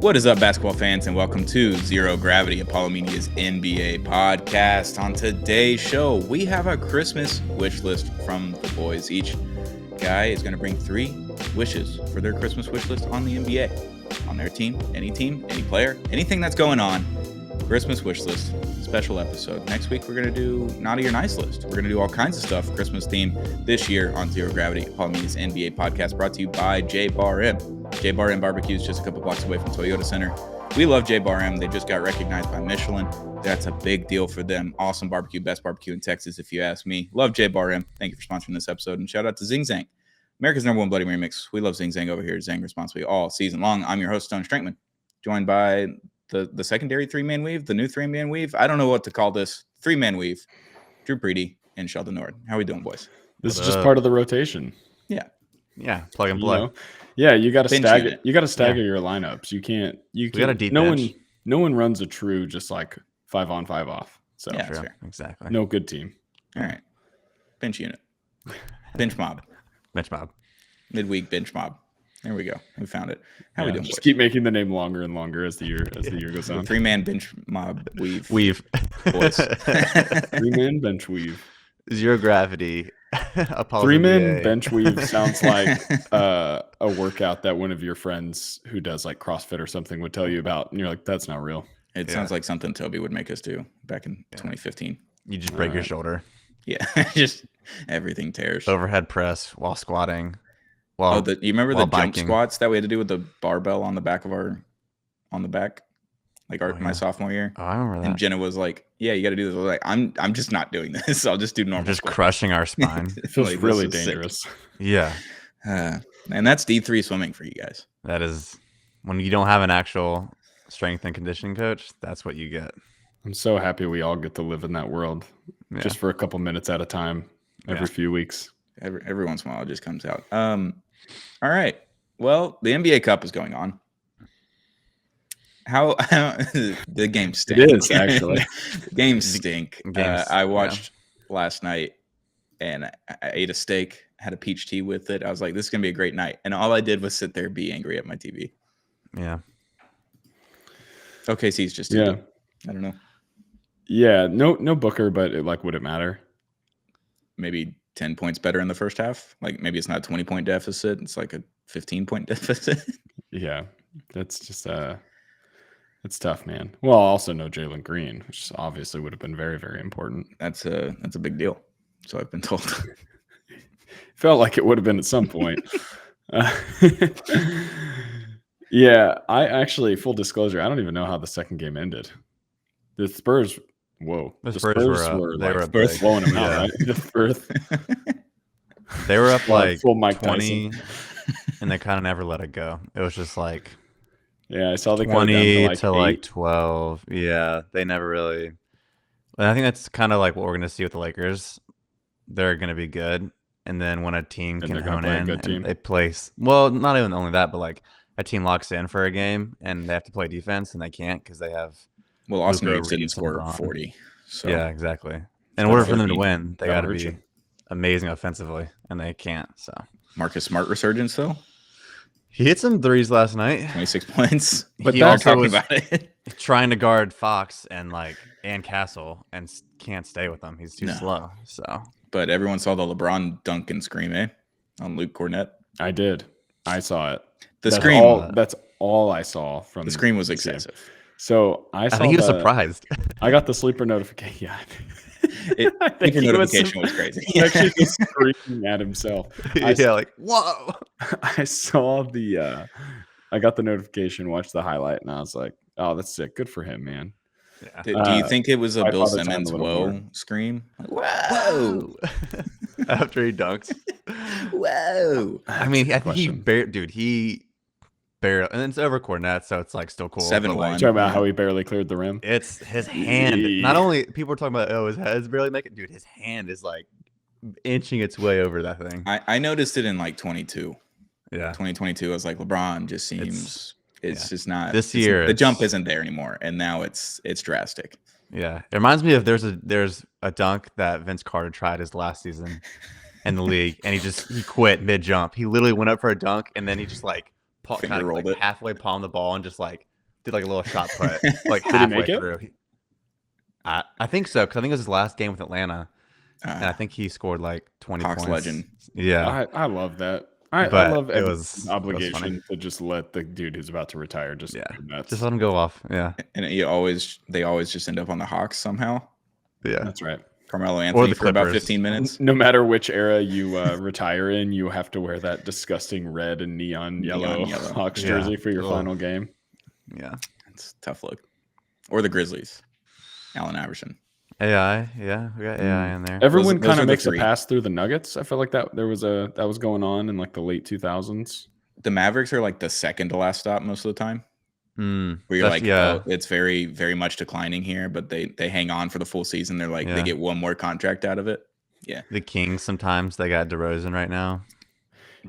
What is up, basketball fans, and welcome to Zero Gravity, Apollo Media's NBA podcast. On today's show, we have a Christmas wish list from the boys. Each guy is going to bring 3 wishes for their Christmas wish list on the NBA, on their team, any player, anything that's going on. Christmas wish list, special episode. Next week, we're going to do Naughty or Nice list. We're going to do all kinds of stuff, Christmas theme, this year on Zero Gravity, Apollo Media's NBA podcast, brought to you by J Bar M. J Bar M Barbecue is just a couple blocks away from Toyota Center. We love J Bar M. They just got recognized by Michelin. That's a big deal for them. Awesome barbecue, best barbecue in Texas, if you ask me. Love J Bar M. Thank you for sponsoring this episode. And shout out to Zing Zang, America's #1 Bloody Mary mix. We love Zing Zang over here. Zang responsibly all season long. I'm your host, Stone Strankman, joined by the secondary 3-man weave, the new 3-man weave. I don't know what to call this. 3-man weave. Drew Preedy and Sheldon Nord. How are we doing, boys? This is just part of the rotation. Yeah. Plug and play. Yeah, you got to stagger. unit. You got to stagger your lineups. You can't. You got a can't. deep No bench. one. No one runs a true just like 5 on 5 off. So Yeah, that's fair. Exactly. no good team. All right. Bench unit. Bench mob. Bench mob. Midweek bench mob. There we go. We found it. How we doing, Just boys? keep making the name longer and longer as the year goes on. 3-man bench mob weave. Weave. Boys. 3-man bench weave. Zero gravity. Apollo 3-man NBA. bench weave sounds like a workout that one of your friends who does like CrossFit or something would tell you about, and you're like, that's not real. It sounds like something Toby would make us do back in 2015. You just break your shoulder. Yeah, just everything tears. Overhead press while squatting. While, You remember the while jump biking. squats that we had to do with the barbell on the back, like Oh, my yeah. sophomore year? Oh, I remember And that. Jenna was like, "Yeah, you got to do this." I was like, "I'm just not doing this. I'll just do We're normal." just squats." crushing our spine. It feels Like, this really is sick. dangerous. Yeah. And that's D3 swimming for you guys. That is when you don't have an actual strength and conditioning coach, that's what you get. I'm so happy we all get to live in that world Yeah. just for a couple minutes at a time every few weeks. Every once in a while, it just comes out. All right. Well, the NBA Cup is going on. How the games stink. It is, actually. The games stink. Games, I watched last night, and I ate a steak, had a peach tea with it. I was like, "This is gonna be a great night," and all I did was sit there, and be angry at my TV. Yeah. OKC's just too good. I don't know. Yeah, no Booker, but would it matter? Maybe 10 points better in the first half. Like maybe it's not a 20-point deficit. It's like a 15-point deficit. Yeah, that's just it's tough, man. Well, also no Jalen Green, which obviously would have been very, very important. That's a big deal. So I've been told. Felt like it would have been at some point. Yeah, I actually, full disclosure, I don't even know how the second game ended. The Spurs, The Spurs were up. They were up big. blowing them out, Yeah. right? The Spurs. They were up like full Mike 20, Tyson. and they kind of never let it go. It was just like Yeah, I saw they cut it 20 down to like 8. 12. Yeah, they never really. And I think that's kind of like what we're going to see with the Lakers. They're going to be good. And then when a team Then can they're gonna hone play a in, good and team. they place. Well, not even only that, but like a team locks in for a game and they have to play defense and they can't because they have. Well, Austin Luka, Reeves didn't Reeves, and score LeBron. 40. So Yeah, exactly. In order for them to 13. win, they got That'll to hurt be you. amazing offensively, and they can't. So Marcus Smart resurgence though. he hit some threes last night. 26 points. But We he are also talking was about it. trying to guard Fox and Castle and can't stay with him. He's too No. slow. So But everyone saw the LeBron dunk and scream, on Luke Cornett. I did. I saw it. The That's scream. That's all I saw from The scream was this game. excessive. So I saw. I think he was surprised. I got the sleeper notification. Yeah. I think Your he notification was crazy. He actually just screaming at himself. Yeah, like whoa. I saw I got the notification, watched the highlight, and I was like, "Oh, that's sick. Good for him, man." Yeah. Do you think it was a I Bill thought the time Simmons a little whoa more. scream? Whoa! After he dunks. Whoa! I mean, I think he Question. he barely, and it's over Cornette, so it's like still cool. but, 7-1. like, Talking about how he barely cleared the rim. it's his hand. Not only people are talking about, his head's barely making, dude, his hand is like inching its way over that thing. I noticed it in like 22. Yeah. 2022, I was like, LeBron just seems it's just not This it's- year, The jump it's- isn't there anymore, and now it's drastic. Yeah. It reminds me of there's a dunk that Vince Carter tried his last season in the league, and he quit mid jump. He literally went up for a dunk, and then he just Finger rolled it. halfway palmed the ball and just like did like a little shot put like he halfway make it? through. I think so, because I think it was his last game with Atlanta, and I Uh, think he scored like 20 Hawks points. legend. Yeah, I love that. I but love it Evan's was funny. obligation to just let the dude who's about to retire just Yeah, go nuts. just let him go off. Yeah, And they always just end up on the Hawks somehow. yeah. That's right. Carmelo Anthony the for about Clippers. 15 minutes. No matter which era you retire in, you have to wear that disgusting red and neon yellow Hawks Yeah. jersey for your Ugh. final game. Yeah. It's a tough look. Or the Grizzlies. Allen Iverson. AI. Yeah, we got AI in there. Everyone Those kind are of the makes a three. pass through the Nuggets. I feel like that was going on in like the late 2000s. The Mavericks are like the second to last stop most of the time. Where you're That's- like, oh, it's very, very much declining here, but they hang on for the full season. They're like, they get one more contract out of it. Yeah. The Kings sometimes they got DeRozan right now.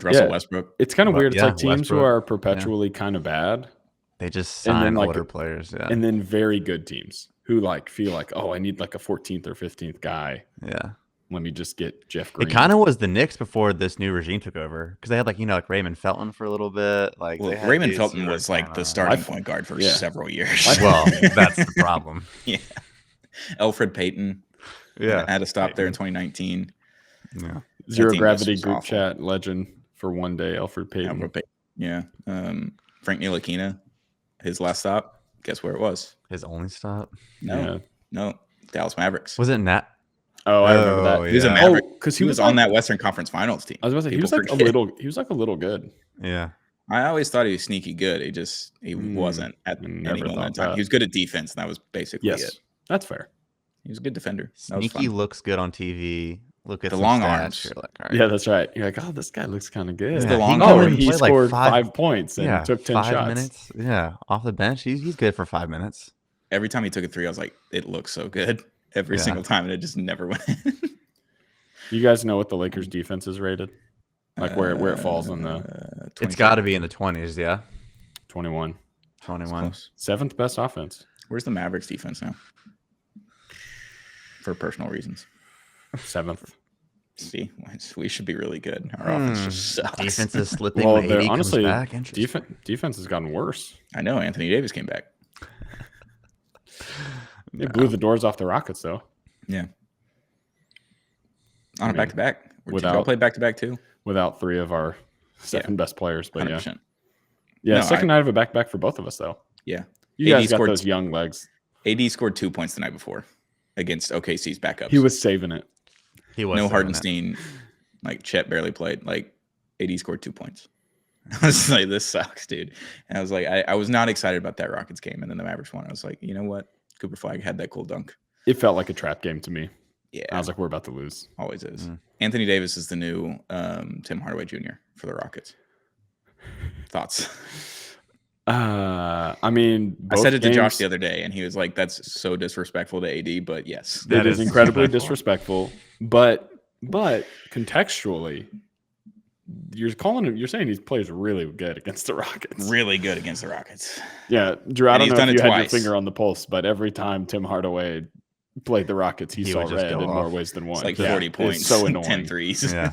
Russell Westbrook. It's kind of weird. It's yeah, like teams who Westbrook. are perpetually kind of bad, They just And then, sign like, older players. Yeah. and then very good teams who like feel like, oh, I need like a 14th or 15th guy. Yeah. Let me just get Jeff Green. It kind of was the Knicks before this new regime took over, because they had like Raymond Felton for a little bit. Like Well, they had Raymond dudes Felton who were was like the kinda- starting point guard for several years. Well, that's the problem. Yeah. Elfrid Payton Yeah. had to stop there in 2019. Yeah. Zero that team gravity was group awful. chat legend for one day, Elfrid Payton. Elfrid Payton. Yeah. Frank Ntilikina, his last stop. Guess where it was? His only stop No. Dallas Mavericks. was it Nat? Oh, I remember that. He was a yeah. Maverick. because He was on that Western Conference Finals team. I was about to say he was People like forget. a little good. Yeah. I always thought he was sneaky good. He wasn't at never any moment in thought time. that. He was good at defense, and that was basically Yes, it. that's fair. He was a good defender. That was Sneaky fun. looks good on TV. Look at The some long stats, arms. You're like, all right. Yeah, that's right. You're like, oh, this guy looks kind of good. It's the long oh, arms. and he Played, like, scored 5 points and took 10 shots. minutes. Yeah, off the bench. He's good for 5 minutes. Every time he took a three, I was like, it looks so good every Yeah. single time, and it just never went in. You guys know what the Lakers defense is rated? Like where it falls in the It's got to be in the 20s. Yeah, 21. 21. Close. Seventh best offense. Where's the Mavericks defense now? For personal reasons. Seventh. See, we should be really good. Our offense just sucks. Defense is slipping. Well, when they're AD comes honestly back. Interesting. defense has gotten worse. I know Anthony Davis came back. They blew the doors off the Rockets though. Yeah. On a back-to-back. Did y'all without- play back-to-back too? Without three of our second best players, but 100%. yeah, No, second night of a back for both of us though. Yeah. You AD guys got scored those young legs. AD scored 2 points the night before against OKC's backups. He was saving it. He was no saying that. Hardenstein. Like Chet barely played. Like AD scored 2 points. I was like, this sucks, dude. And I was like, I was not excited about that Rockets game. And then the Mavericks won. I was like, you know what? Cooper Flag had that cool dunk. It felt like a trap game to me. Yeah, I was like, we're about to lose. always is. Mm. Anthony Davis is the new Tim Hardaway Jr. for the Rockets. Thoughts? I mean, I said it to Josh games- the other day, and he was like, "That's so disrespectful to AD." But yes, It is incredibly disrespectful, but contextually, you're saying he plays really good against the Rockets. really good against the Rockets. Yeah, Drew, I And don't he's know done if it you had your twice. finger on the pulse, but every time Tim Hardaway played the Rockets, he He saw would just red go in more off. ways than one. It's like Yeah, 40 it's points, so 10 annoying. threes. Yeah.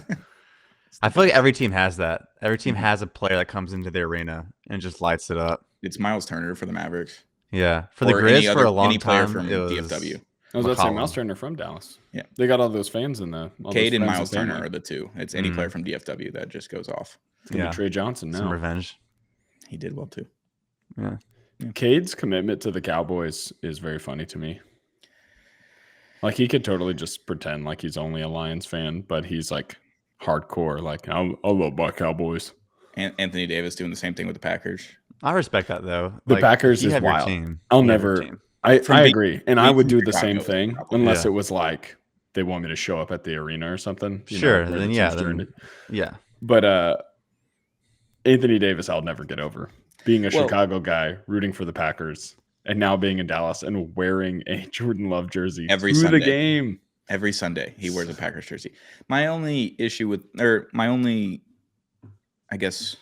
I feel like every team has that. Every team has a player that comes into the arena and just lights it up. It's Miles Turner for the Mavericks. Yeah. For the Or Grizz, any for a other- long any player time, from it was DFW. I was about to say McCollum. Miles Turner from Dallas. Yeah. They got all those fans in the all Cade those and friends Miles family. Turner are the two. It's any player from DFW that just goes off. It's gonna be Yeah. Trey Johnson some now. revenge. He did well too. Yeah. Cade's commitment to the Cowboys is very funny to me. Like he could totally just pretend like he's only a Lions fan, but he's like hardcore. Like I love my Cowboys. Anthony Davis doing the same thing with the Packers. I respect that though. The Like, Packers you is have your wild. team. I'll You have your never. team. I From being- agree, and I being would from do the Chicago same is thing probably- unless Yeah. it was like they want me to show up at the arena or something. you know, Sure. where Then the yeah. team's doing Then, it. yeah. But Anthony Davis, I'll never get over being a Well- Chicago guy, rooting for the Packers, and now being in Dallas and wearing a Jordan Love jersey Every to Sunday. the game. Every Sunday he wears a Packers jersey. My only issue with, or my only, I guess,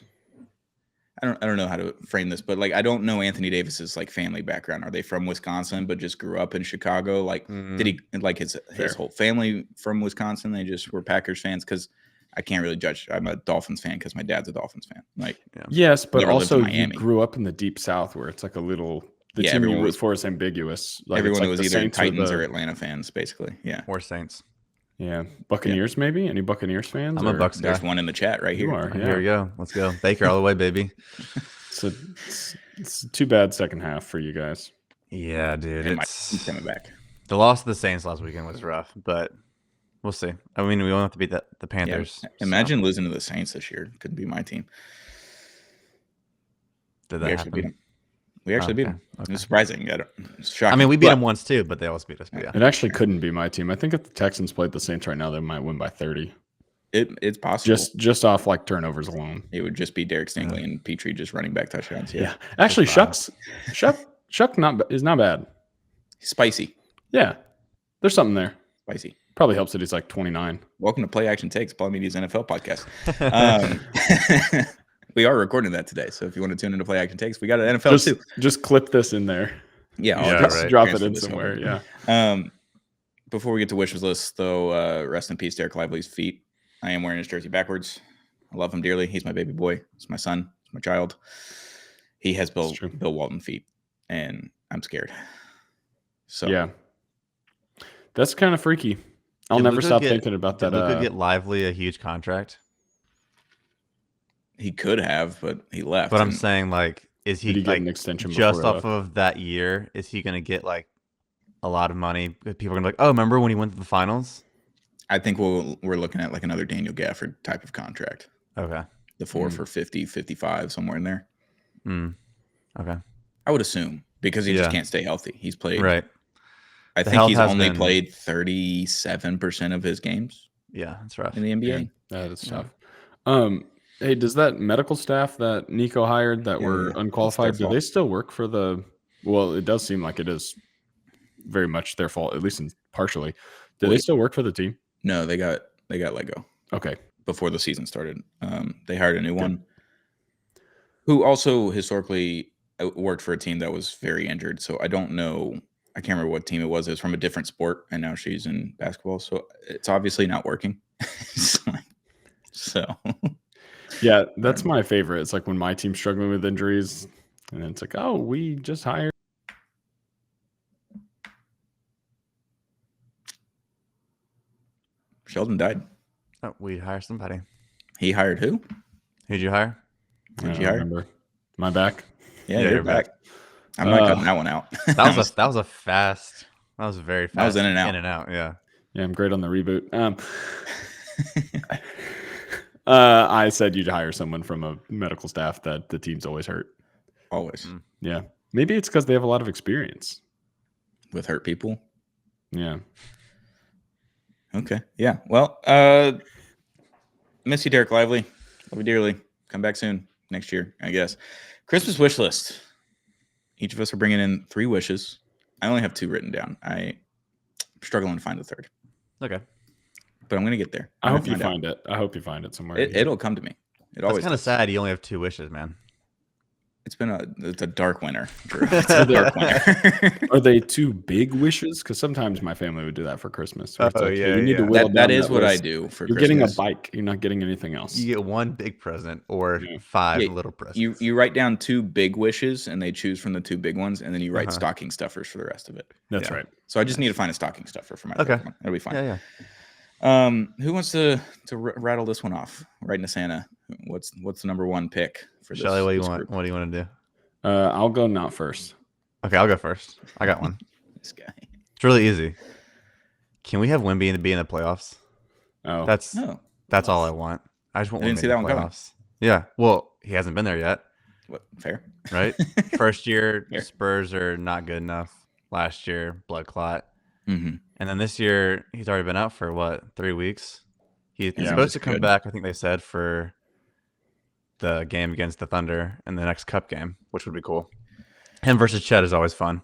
I don't know how to frame this, but like I don't know Anthony Davis's like family background. Are they from Wisconsin but just grew up in Chicago? Like, did he like his Fair. whole family from Wisconsin? They just were Packers fans because I can't really judge. I'm a Dolphins fan because my dad's a Dolphins fan. Like, yes, but never lived in also you Miami. grew up in the deep South where it's like a little the Yeah, team you everyone root was- for is ambiguous. Like everyone it's like was the either Saints Titans or the, Atlanta fans, basically. Yeah. Or Saints. yeah, Buccaneers maybe. Any Buccaneers fans? I'm a or- Bucks guy. There's one in the chat right You here. are, yeah. Here we go. Let's go. Baker all the way, baby. So it's too bad second half for you guys. Yeah, dude. And It's he's coming back. the loss of the Saints last weekend was rough, but we'll see. I mean, we won't have to beat the Yeah. Panthers. Imagine losing to the Saints this year. Couldn't be my team. Did We that actually beat happen? them. We actually beat Okay, them. It okay. was surprising. It's shocking. I mean, we beat But them once too, but they always beat us. But yeah. It actually couldn't be my team. I think if the Texans played the Saints right now, they might win by 30. It's possible. Just off like turnovers alone. It would just be Derek Stingley and Petrie just running back touchdowns. Yeah. Actually, That's Shuck is not bad. Spicy. Yeah. There's something there. Spicy. Probably helps that he's like 29. Welcome to Play Action Takes, Paul Media's NFL podcast. We are recording that today. So if you want to tune into Play Action Takes, we got an NFL too. Just clip this in there. Yeah. Yeah, just right. Drop it transfer in this somewhere. over. Yeah. Before we get to wishes list, though, rest in peace, Derek Lively's feet. I am wearing his jersey backwards. I love him dearly. He's my baby boy. He's my son. He's my child. He has Bill Walton feet, and I'm scared. So Yeah. That's kind of freaky. I'll Did never Luka stop get- thinking about Did that. Luka get Lively a huge contract? he could have, but he left. But I'm and saying, like, is he Did he get like an extension just before he off of that year? Is he going to get like a lot of money? People are going to be like, oh, remember when he went to the finals? I think we're looking at like another Daniel Gafford type of contract. Okay. The 4 for 50, 55, somewhere in there. Okay. I would assume because he just Yeah. can't stay healthy. He's played. Right. I The think health he's has only been- played 37% of his games Yeah, that's rough. in the NBA. That is tough. Hey, does that medical staff that Nico hired that were Yeah, unqualified, it's their do they fault. still work for the? Well, it does seem like it is very much their fault, at least partially. Do they Wait. still work for the team? No, they got let go Okay. before the season started. They hired a new one who also historically worked for a team that was very injured. So I don't know. I can't remember what team it was. It was from a different sport, and now she's in basketball. So it's obviously not working. so Yeah, that's my favorite. It's like when my team's struggling with injuries, and it's like, oh, we just hired. Sheldon died. Oh, we'd hire somebody. He hired who? Who'd you hire? I Who'd don't you hire? remember. My back. Yeah, Yeah, you're you're back. back. I'm not cutting that one out. That was a fast. That was very fast. That was in and out. In and out. Yeah. Yeah, I'm great on the reboot. I said you'd hire someone from a medical staff that the team's always hurt. Always Yeah, maybe it's because they have a lot of experience. with hurt people. Yeah. Okay. Yeah. Well, miss you, Derek Lively. Love you dearly. Come back soon next year, I guess. Christmas wish list. Each of us are bringing in 3 wishes. I only have 2 written down. I'm struggling to find the third, Okay. but I'm going to get there. I I'm hope gonna you find find it. I hope you find it somewhere. out. It'll come to me. It That's always kind of does. sad. You only have 2 wishes, man. It's a dark winter, Drew. It's a dark winter. Are they 2 big wishes? Because sometimes my family would do that for Christmas. where it's Oh, like, hey, yeah, you need to yeah. whittle that down is what I list. do for You're Christmas. getting a bike. You're not getting anything else. You get 1 big present or Yeah. 5 Yeah, little presents. You write down 2 big wishes, and they choose from the 2 big ones, and then you write Uh-huh. stocking stuffers for the rest of it. That's Yeah. right. So I just need to find a stocking stuffer for my Okay. third one. That'll be fine. Yeah, yeah. Who wants to rattle this one off? Right into Santa. What's the number 1 pick for this? Shelly, what do you this want? group? What do you want to do? I'll go not first. Okay, I'll go first. I got one. This guy. It's really easy. Can we have Wemby be in the playoffs? Oh, That's No. that's all I want. I just want I didn't Wemby see in that the one coming. playoffs. Yeah. Well, he hasn't been there yet, What? Fair. right? First year, Fair. Spurs are not good enough. Last year, blood clot. Mm-hmm. And then this year, he's already been out for what, 3 weeks? He's Yeah, supposed to come good. back, I think they said, for the game against the Thunder in the next cup game, which would be cool. Him versus Chet is always fun.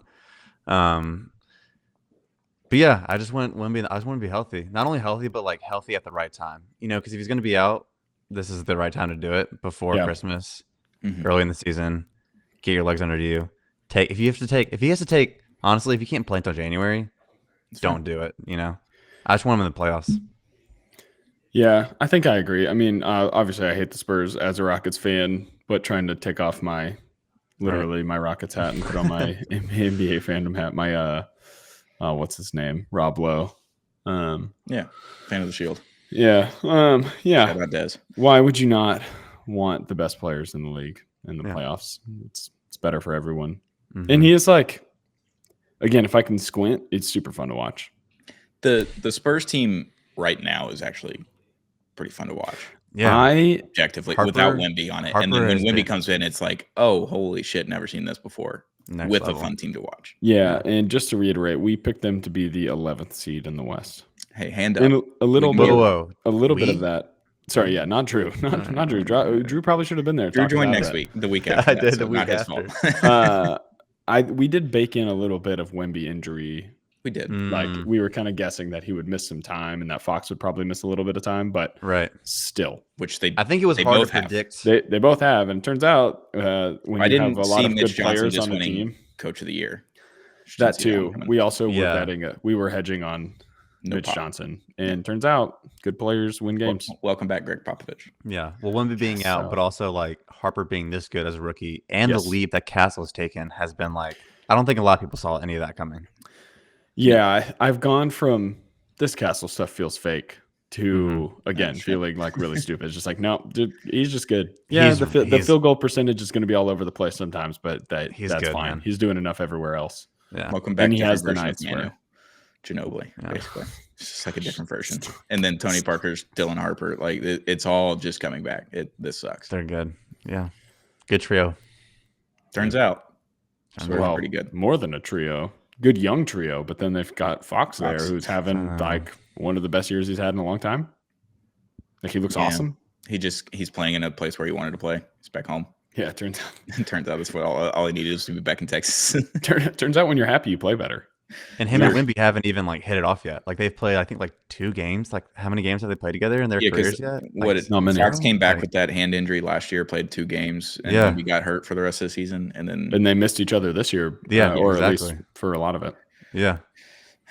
But yeah, I just want Wemby. I just want to be healthy. Not only healthy, but like healthy at the right time. You know, because if he's going to be out, this is the right time to do it before Yeah. Christmas, Mhm. early in the season. Get your legs under you. If he has to take, honestly, if you can't play until January, It's fine. don't do it. You know, I just want him in the playoffs. Yeah, I think I agree. I mean, obviously, I hate the Spurs as a Rockets fan, but trying to take off my my Rockets hat and put on my NBA fandom hat. My what's his name? Rob Lowe. Yeah, fan of the Shield. Yeah, yeah. Shout out Dez. Why would you not want the best players in the league in the playoffs? It's better for everyone. And he is like, again, if I can squint, it's super fun to watch. The Spurs team right now is actually pretty fun to watch. Yeah, objectively without Wemby on it. And then when Wemby comes in, it's like, oh, holy shit, never seen this before. With a fun team to watch. Yeah, and just to reiterate, we picked them to be the 11th seed in the West. Hey, hand up. And a little bit of that. Sorry, yeah, not Drew. Not Drew. Drew probably should have been there. Drew joined next week, the week after. I did the week after. We did bake in a little bit of Wemby injury. We did. Like we were kind of guessing that he would miss some time and that Fox would probably miss a little bit of time, but still, which I think it was hard to predict. They both have, and it turns out when you have a lot of good players on the team, Coach of the Year. That too. We also were betting. We were hedging on Mitch Johnson, and turns out good players win games. Welcome back, Greg Popovich. Yeah, well, Wemby being out, but also like Harper being this good as a rookie, and the leap that Castle has taken has been like, I don't think a lot of people saw any of that coming. Yeah, I've gone from this Castle stuff feels fake to again feeling like really stupid. It's just like, no, dude, he's just good. Yeah, the field goal percentage is going to be all over the place sometimes, but that's good, fine. Man. He's doing enough everywhere else. Yeah, welcome back. And he has the nights where Ginobili, basically, it's just like a different version. And then Tony Parker's Dylan Harper, like it's all just coming back. This sucks. They're good. Yeah, good trio. Turns out, pretty good. More than a trio. Good young trio, but then they've got Fox there, who's having like one of the best years he's had in a long time. Like he looks awesome. He's playing in a place where he wanted to play. He's back home. Yeah, it turns out that's what all he needed is to be back in Texas. Turns out when you're happy, you play better. And him and Wemby haven't even like hit it off yet. Like they've played, I think, like 2 games. Like how many games have they played together in their careers yet? Fox came back with that hand injury last year, played 2 games, and then we got hurt for the rest of the season, and they missed each other this year. Or at least for a lot of it. Yeah.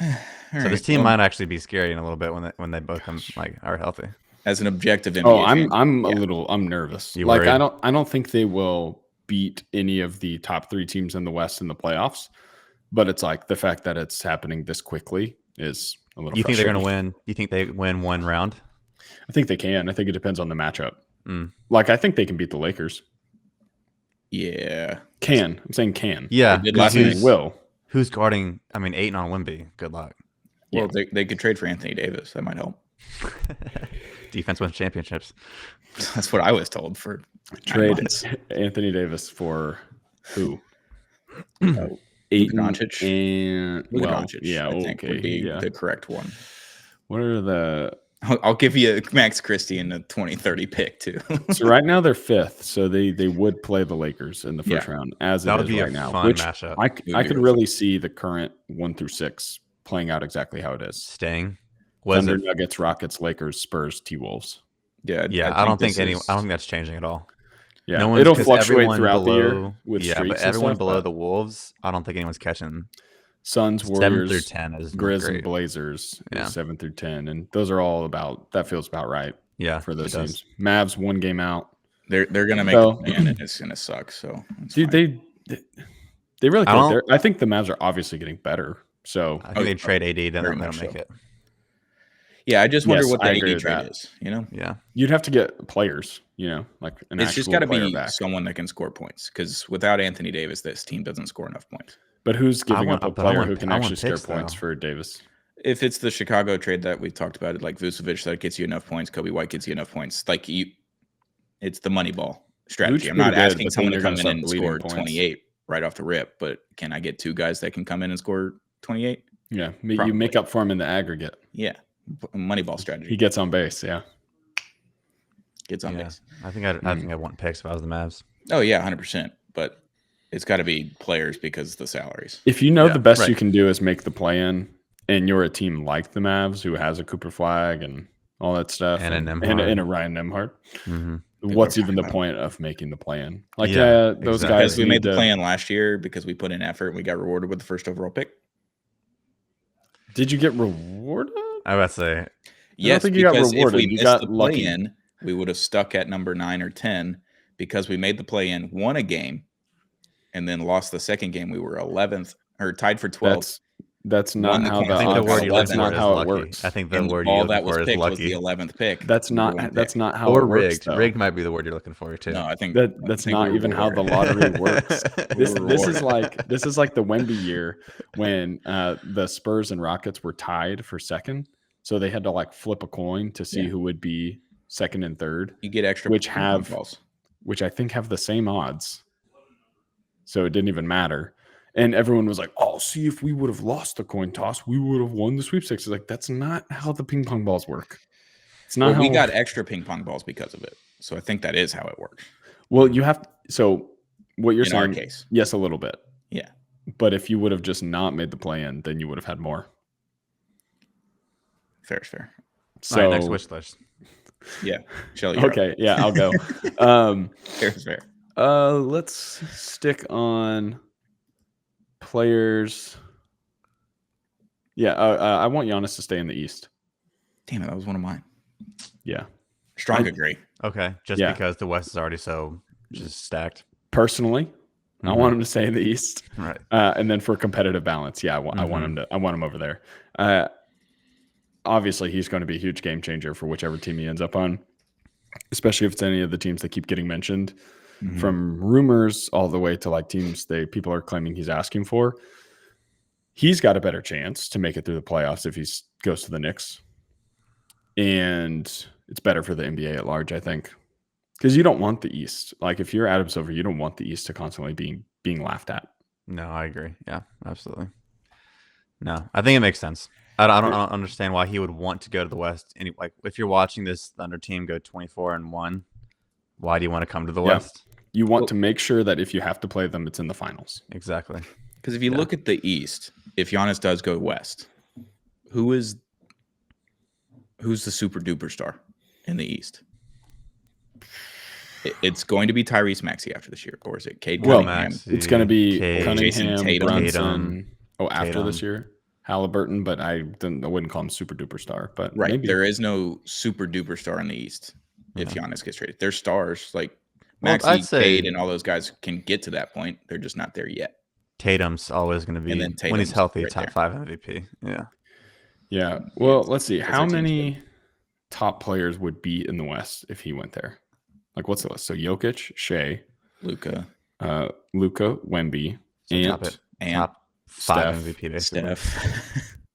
So this team might actually be scary in a little bit when they both are healthy. As an objective NBA I'm nervous. You worried? I don't think they will beat any of the top 3 teams in the West in the playoffs. But it's like the fact that it's happening this quickly is a little. You think they're going to win? You think they win one round? I think they can. I think it depends on the matchup. Like I think they can beat the Lakers. Yeah, can. I'm saying can. Yeah, will. Who's guarding? I mean, Ayton on Wemby. Good luck. Well, they could trade for Anthony Davis. That might help. Defense wins championships. That's what I was told. For trade Anthony Davis for who? Ayton Doncic and Doncic, I think would be the correct one. What are the? I'll give you a Max Christie in the 2030 pick too. So right now they're 5th, so they would play the Lakers in the first round as that it would is be right a now. Fun which matchup. I could really see the current 1 through 6 playing out exactly how it is. Staying. Thunder, Nuggets, Rockets, Lakers, Spurs, T-Wolves. Yeah. I don't think that's changing at all. Yeah, it'll fluctuate throughout the year with streaks. But everyone below the Wolves, I don't think anyone's catching. Suns, Warriors, 7 through 10 is Grizz, and Blazers. 7 through 10, and those are all about. That feels about right. Yeah, for those teams. Mavs 1 game out. They're gonna make a plan, and it's gonna suck. So, dude, they really could. I think the Mavs are obviously getting better. So I think they trade AD, then they'll make it. Yeah, I just wonder what the AD trade is. Yeah, you'd have to get players. Like it's just got to be someone that can score points. Because without Anthony Davis, this team doesn't score enough points. But who's giving up a player who can actually score points for Davis? If it's the Chicago trade that we talked about, like Vucevic, that gets you enough points. Kobe White gets you enough points. Like it's the money ball strategy. I'm not asking someone to come in and score 28 right off the rip, but can I get 2 guys that can come in and score 28? Yeah, you make up for him in the aggregate. Yeah. Money ball strategy. He gets on base, Gets on base. I think I'd want picks if I was the Mavs. Oh yeah, 100%. But it's got to be players because of the salaries. If you know the best you can do is make the play-in, and you're a team like the Mavs who has a Cooper Flag and all that stuff, and a Ryan Nembhard, what's even the point of making the play-in? Like those guys. We made the play-in last year because we put in effort and we got rewarded with the first overall pick. Did you get rewarded? I would say Yes, think you got because if rewarded. we You missed got the lucky. play-in, we would have stuck at number 9 or 10 because we made the play-in, won a game, and then lost the second game. We were 11th or tied for 12th. That's Won not the how coin the I think the toss, word got you're looking that's 11th, not for is how it lucky. works. I think the and word all you're that looking was for is picked was the lucky. 11th pick. That's number one not that's pick. not how Or it works, rigged. though. Rigged might be the word you're looking for too. No, I think That's think not we even were how the rewarded. lottery works. We This were this is rewarded. like the Wemby year when the Spurs and Rockets were tied for second, so they had to like flip a coin to see Yeah. who would be second and third, You get extra which ping pong balls. I think have the same odds. So it didn't even matter. And everyone was like, "Oh, see, if we would have lost the coin toss, we would have won the sweepstakes." It's like, that's not how the ping pong balls work. It's not Well, how we got extra ping pong balls because of it. So I think that is how it works. Well, you have so what you're In saying, our case. yes, a little bit. Yeah. But if you would have just not made the play-in, then you would have had more. Fair is fair. So All right, next wish list. Yeah. Shelly, you're up. okay, yeah, I'll go. Fair is fair. Let's stick on players. Yeah, I want Giannis to stay in the East. Damn it, that was one of mine. Yeah. Strong agree. Okay, just Yeah. because the West is already so just stacked. Personally, I Mhm. want him to stay in the East. Right. And then for competitive balance, yeah, I want him over there. Obviously, he's going to be a huge game changer for whichever team he ends up on, especially if it's any of the teams that keep getting mentioned. Mhm. From rumors all the way to like teams people are claiming he's asking for. He's got a better chance to make it through the playoffs if he goes to the Knicks. And it's better for the NBA at large, I think. Because you don't want the East. Like if you're Adam Silver, you don't want the East to constantly being laughed at. No, I agree. Yeah, absolutely. No, I think it makes sense. I don't understand why he would want to go to the West. Like if you're watching this Thunder team go 24-1, why do you want to come to the Yeah. West? You want to make sure that if you have to play them, it's in the finals. Exactly. Because if you look at the East, if Giannis does go West, who's the super duper star in the East? It's going to be Tyrese Maxey after this year, or is it Cade Cunningham? Maxey, It's going to be Cade, Cunningham, Jason Tatum. Brunson. After Tatum. this year, Halliburton, but I wouldn't call him super duper star. But Right. maybe. There is no super duper star in the East if Giannis gets traded. They're stars like Well, Maxey, I'd say- Cade, and all those guys can get to that point. They're just not there yet. Tatum's always going to be, And then when he's Tatum's healthy, right top there. 5 MVP. Yeah. Yeah. Well, let's see. Because How their team's many top players would be in the West if he went there? Like, what's the list? So Jokic, Shea, Luka, Luka, Wemby, So top Ant, 5 Steph, MVP, basically. Steph.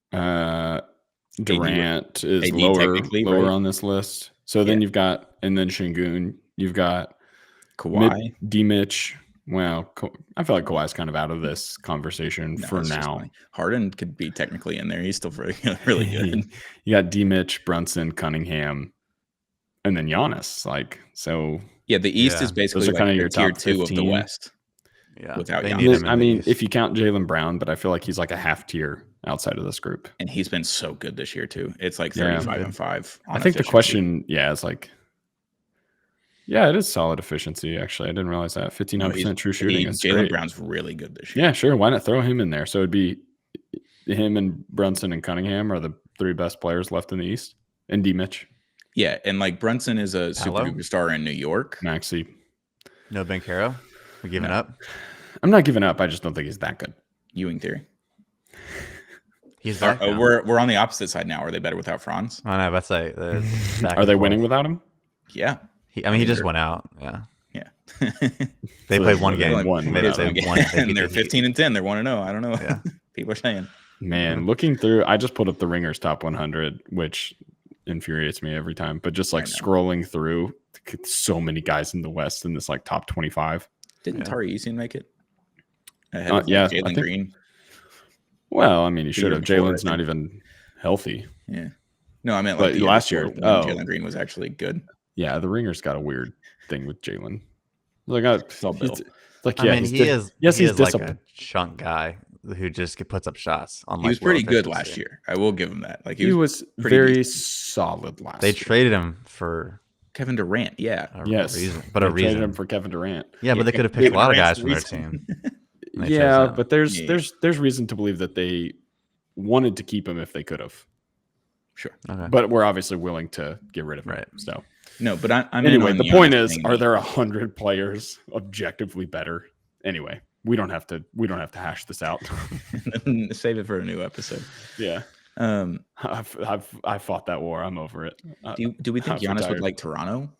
Durant is AD lower technically, right? on this list. So then Yeah. you've got, and then Şengün, you've got Kawhi. D-Mitch. Well, I feel like Kawhi's kind of out of this conversation No, for it's just now. funny. Harden could be technically in there. He's still really, really good. You got D-Mitch, Brunson, Cunningham, and then Giannis. Like, so Yeah, the East Yeah. is basically Those are like kinda the your tier top 2 of the 15. West. Yeah. Without they Giannis. need him in I the mean, East. if you count Jaylen Brown, but I feel like he's like a half tier outside of this group. And he's been so good this year too. It's like Yeah. 35-5. I think the question, is like, yeah, it is solid efficiency. Actually, I didn't realize that 59% true shooting is Jalen great. Brown's really good this year. Yeah, sure. Why not throw him in there? So it'd be him and Brunson and Cunningham are the 3 best players left in the East, and D-Mitch, Yeah, and like Brunson is a super Paolo? duper star in New York. Maxey. No Bankero? We're giving up? I'm not giving up. I just don't think he's that good. Ewing theory. He's back now. We're on the opposite side now. Are they better without Franz? I know, but say Are they winning without him? Yeah. He just went out. Yeah. Yeah. They So played one they game. won They without played him. one. They and beat they're the Heat. 15-10. They're 1-0. I don't know. Yeah. People are saying. Man, looking through, I just pulled up the Ringers top 100, which infuriates me every time. But just like I know. scrolling through, so many guys in the West in this like top 25. Didn't Yeah. Tari Eason make it? Ahead of Yeah, I Jalen think- Green. Well, I mean, he The should year have. before, I Jalen's not think. even healthy. Yeah. No, I meant But like the year last before year- when oh. Jalen Green was actually good. Yeah, the Ringers got a weird thing with Jalen. Like, all Bill. like, I yeah, mean, he's he di- is. Yes, he he's is like disciplined. a chunk guy who just puts up shots. On He was like, low pretty good efficiency. last year. I will give him that. Like He was pretty very decent. solid last They year. traded him for Kevin Durant. Yeah. a Yes, reason, they a traded reason. him for Kevin Durant. Yeah, but they could have picked Kevin a lot of Durant's guys from their reason. team. They chose Yeah, him. but there's Yeah. reason to believe that they wanted to keep him if they could have. Sure. Okay. But we're obviously willing to get rid of him. Right. So No, but I'm anyway, in the on point Giannis is, being are the- there 100 players objectively better? Anyway, we don't have to hash this out. Save it for a new episode. Yeah. I've fought that war. I'm over it. Do we think I've Giannis would retired. like Toronto?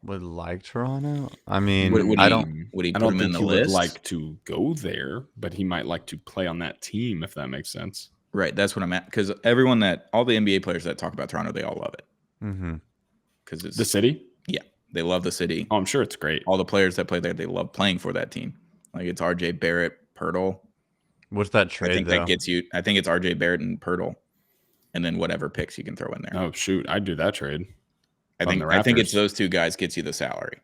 Would like Toronto? I mean, Would I he- don't. Would he I put don't him in think the he list? would like to go there, but he might like to play on that team if that makes sense. Right, that's what I'm at. Because all the NBA players that talk about Toronto, they all love it. Mm-hmm. Because it's The city? they love the city. Oh, I'm sure it's great. All the players that play there, they love playing for that team. Like it's RJ Barrett, Pirtle. What's that I trade think though? that gets you. I think it's RJ Barrett and Pirtle, and then whatever picks you can throw in there. Oh shoot, I'd do that trade. I on think the it's Raptors. those two guys gets you the salary.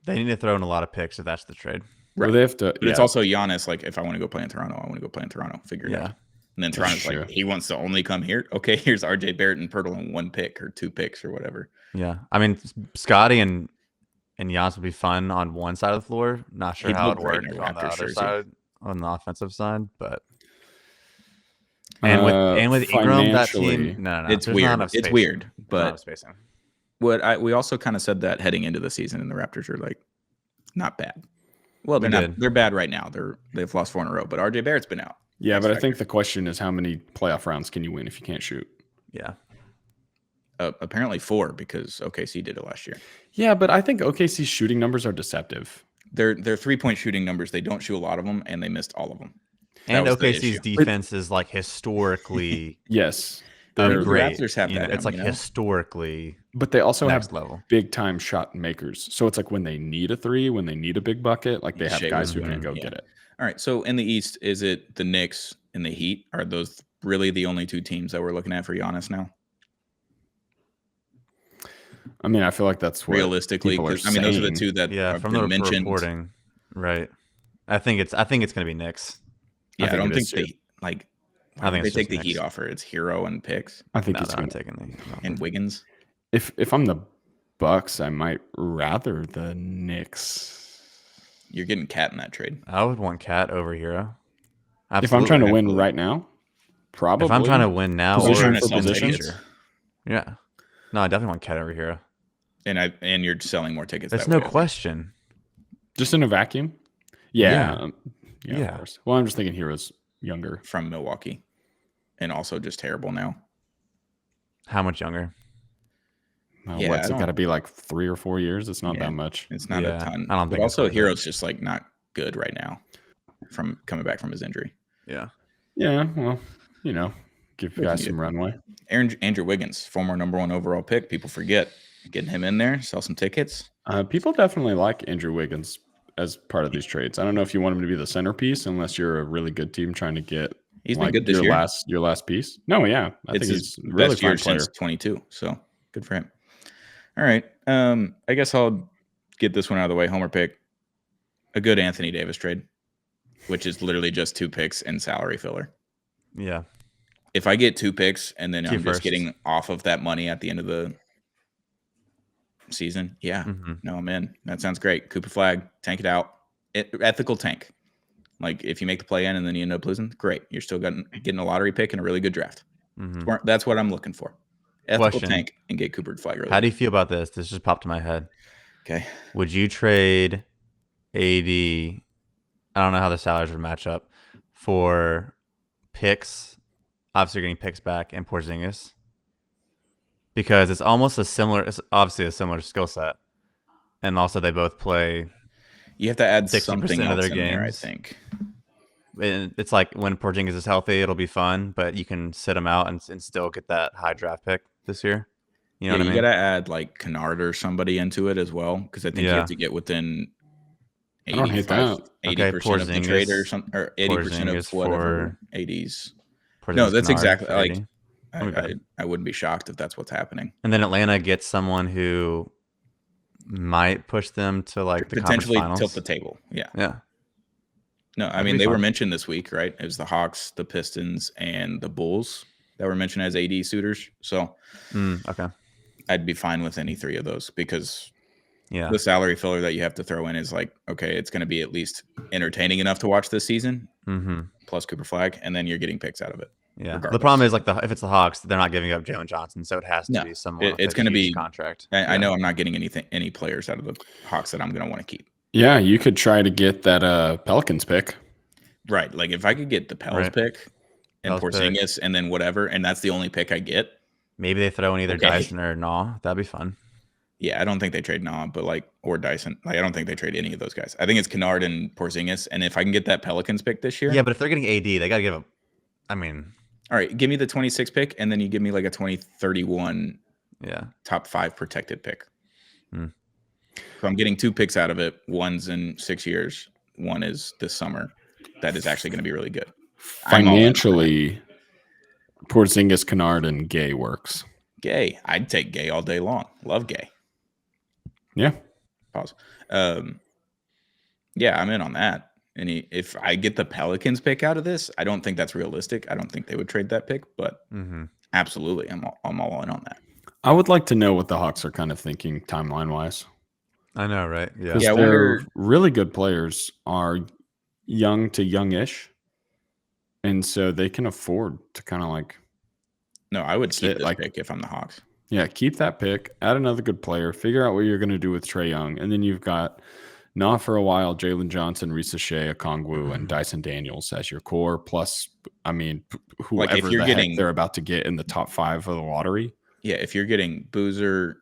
They need to throw in a lot of picks if that's the trade. Well, they have to. But it's also Giannis. Like if I want to go play in Toronto, I want to go play in Toronto. Figure it out. And then Toronto's true. like, he wants to only come here. Okay, here's RJ Barrett and Pirtle in 1 pick or 2 picks or whatever. Yeah. I mean, Scotty and Giannis would be fun on one side of the floor. Not sure He'd how look it great worked in a on the Raptors other jersey. side, on the offensive side, but and with Ingram, that team, no, It's there's weird. not enough It's spacing. weird, There's not but enough spacing. we also kind of said that heading into the season, and the Raptors are like not bad. Well, they're We not. did. They're bad right now. They've lost 4 in a row. But RJ Barrett's been out. Yeah, but I think the question is how many playoff rounds can you win if you can't shoot? Yeah. Apparently 4 because OKC did it last year. Yeah, but I think OKC's shooting numbers are deceptive. Their 3-point shooting numbers, they don't shoot a lot of them, and they missed all of them. And was the OKC's issue. defense is like historically Yes, The they're great. Raptors have You know, that. it's like historically but they also next have level. big time shot makers. So it's like when they need a 3, when they need a big bucket, like they have Shea guys who was can doing go it, get it. All right. So in the East, is it the Knicks and the Heat? Are those really the only 2 teams that we're looking at for Giannis now? I mean, I feel like that's what Realistically, people are 'cause, I mean, those are the saying. 2 that have from been the mentioned. reporting, right? I think it's gonna be Knicks. Yeah, I think don't it think is too. they like. I think they it's take just the Heat Knicks. offer. It's Hero and picks I think No, it's they're gonna. not taking the. and Wiggins. If I'm the Bucks, I might rather the Knicks. You're getting Cat in that trade. I would want Cat over Hero. If I'm trying to win absolutely. right now, probably. If I'm trying to win now, Position Trying or, to for sell positions? tickets. yeah, no, I definitely want Cat over Hero. And you're selling more tickets. There's that no way, I think. question. just in a vacuum. Yeah. Yeah. Of course. Well, I'm just thinking Hero's younger. From Milwaukee, and also just terrible now. How much younger? Yeah, What's I it don't- got to be like 3 or 4 years? It's not Yeah. that much. It's not Yeah, a ton. I don't But think it's also worth it. Hero's just like not good right now, from coming back from his injury. Yeah, Yeah. Well, give But guys you- some runway. Andrew Wiggins, former number 1 overall pick. People forget getting him in there, sell some tickets. People definitely like Andrew Wiggins as part of these trades. I don't know if you want him to be the centerpiece unless you're a really good team trying to get He's been good this your year. your last piece. No, yeah. I It's think his he's a really best year fine player. since 22. So good for him. All right. I guess I'll get this one out of the way. Homer pick. A good Anthony Davis trade, which is literally just 2 picks and salary filler. yeah. If I get 2 picks and then Two I'm just firsts. getting off of that money at the end of the season, yeah, Mhm. no, I'm in. That sounds great. Cooper Flag, tank it out. Ethical tank. Like if you make the play in and then you end up losing, great. You're still getting a lottery pick and a really good draft. Mhm. That's what I'm looking for. Ethical Question. tank and get Cooper Flag early. How do you feel about this? This just popped to my head. Okay. Would you trade AD? I don't know how the salaries would match up for picks. Obviously, you're getting picks back and Porzingis because it's almost a similar. It's obviously a similar skill set, and also they both play. You have to add 60% something of else their in there, I games. think. And it's like when Porzingis is healthy, it'll be fun, but you can sit him out and still get that high draft pick this year. You know what I mean? You gotta add like Kennard or somebody into it as well, because I think you Yeah. have to get within I don't hate that. 80% of the trade or Porzingis- something, or 80% of Porzingis whatever 80s. Porzingis, No, that's Kennard, exactly like 80. Okay. I wouldn't be shocked if that's what's happening. And then Atlanta gets someone who might push them to like the Potentially conference tilt finals. the table. Yeah. Yeah. No, I That'd mean be they were fun. mentioned this week, right? It was the Hawks, the Pistons, and the Bulls that were mentioned as AD suitors. So Okay. I'd be fine with any 3 of those because Yeah. the salary filler that you have to throw in is like, okay, it's going to be at least entertaining enough to watch this season, Mm-hmm. plus Cooper Flag, and then you're getting picks out of it. Yeah. The regardless. problem is if it's the Hawks, they're not giving up Jalen Johnson, so it has to No, be someone. it's going to be contract. I know I'm not getting any players out of the Hawks that I'm going to want to keep. Yeah, you could try to get that Pelicans pick. Right. Like if I could get the Pels pick and Porzingis and then whatever, and that's the only pick I get. Maybe they throw in either Dyson or Nah. That'd be fun. Yeah, I don't think they trade Nah, but or Dyson. I don't think they trade any of those guys. I think it's Kennard and Porzingis. And if I can get that Pelicans pick this year. Yeah, but if they're getting AD, they got to give up. I mean. All right, give me the 26 pick, and then you give me like a 2031 top 5 protected pick. So I'm getting 2 picks out of it. One's in 6 years. One is this summer. That is actually going to be really good. Financially, Porzingis, Kennard, and Gay works. Gay. I'd take Gay all day long. Love Gay. Yeah. Pause. Yeah, I'm in on that. And if I get the Pelicans pick out of this, I don't think that's realistic. I don't think they would trade that pick, but absolutely, I'm all in on that. I would like to know what the Hawks are kind of thinking timeline-wise. I know, right? Yeah. Because their really good players are young to youngish, and so they can afford to kind of like. No, I would keep this pick if I'm the Hawks. Yeah, keep that pick. Add another good player. Figure out what you're going to do with Trae Young, and then you've got. Not for a while, Jalen Johnson, Risa Shea, Okongwu, and Dyson Daniels as your core. Plus, I mean, whoever they're about to get in the top 5 of the lottery. Yeah, if you're getting Boozer,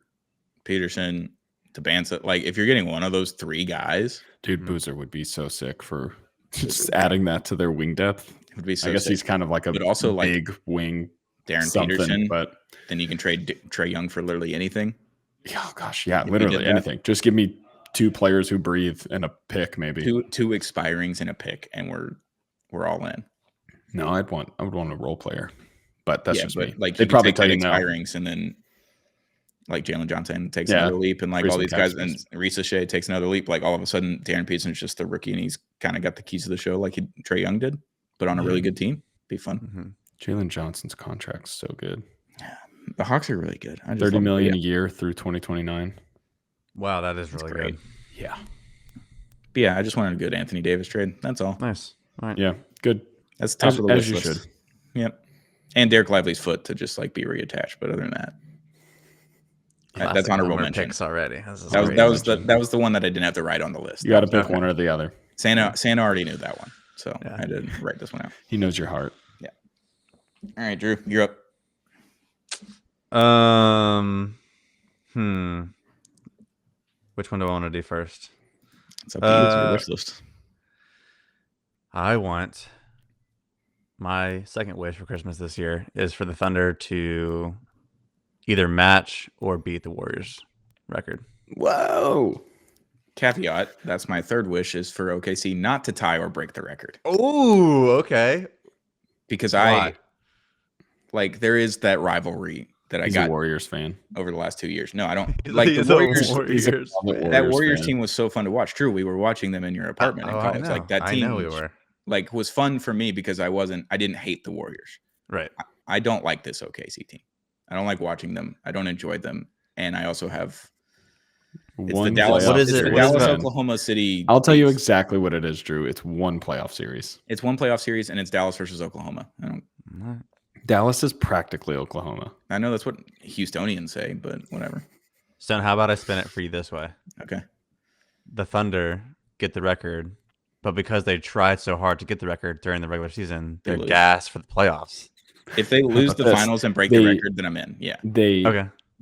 Peterson, Tabansa, if you're getting one of those 3 guys. Dude, Boozer would be so sick for just adding that to their wing depth. It would be so I guess sick. He's kind of like a big wing. Darren Peterson, but then you can trade Trae Young for literally anything. Oh, gosh, yeah, literally anything. Just give me 2 players who breathe and a pick, maybe 2 expirings and a pick, and we're all in. No, I would want a role player, but that's just me. They'd probably take expirings, and then Jalen Johnson takes another leap, and all these guys, and Risa Shea takes another leap. All of a sudden, Darren Peterson's just the rookie, and he's kind of got the keys to the show, like Trae Young did, but on a really good team. Be fun. Jalen Johnson's contract's so good. Yeah, the Hawks are really good. $30 million a year through 2029. Wow, that is really good. Yeah. But yeah, I just wanted a good Anthony Davis trade. That's all. Nice. All right. Yeah, good. That's top of the wish list. You should. Yep. And Derek Lively's foot to just be reattached. But other than that, that's honorable mention. Picks already. That was the one that I didn't have to write on the list. You got to pick one or the other. Santa already knew that one, so I didn't write this one out. He knows your heart. Yeah. All right, Drew, you're up. Which one do I want to do first? It's up to you. It's your wish list. I want my second wish for Christmas this year is for the Thunder to either match or beat the Warriors record. Whoa. Caveat, that's my third wish, is for OKC not to tie or break the record. Oh, okay. Because there is that rivalry that He's I got a Warriors fan over the last 2 years. No, I don't The Warriors. That Warriors fan. team was so fun to watch. True, we were watching them in your apartment in college. That team I know we were. Was fun for me because I didn't hate the Warriors. Right. I don't like this OKC team. I don't like watching them. I don't enjoy them. And I also have the Dallas. What is it? Dallas, Oklahoma City. I'll tell you exactly what it is, Drew. It's one playoff series. It's one playoff series, and it's Dallas versus Oklahoma. Dallas is practically Oklahoma. I know that's what Houstonians say, but whatever. So how about I spin it for you this way? Okay. The Thunder get the record, but because they tried so hard to get the record during the regular season, they're gassed for the playoffs. If they lose the finals and break the record, then I'm in. Yeah. They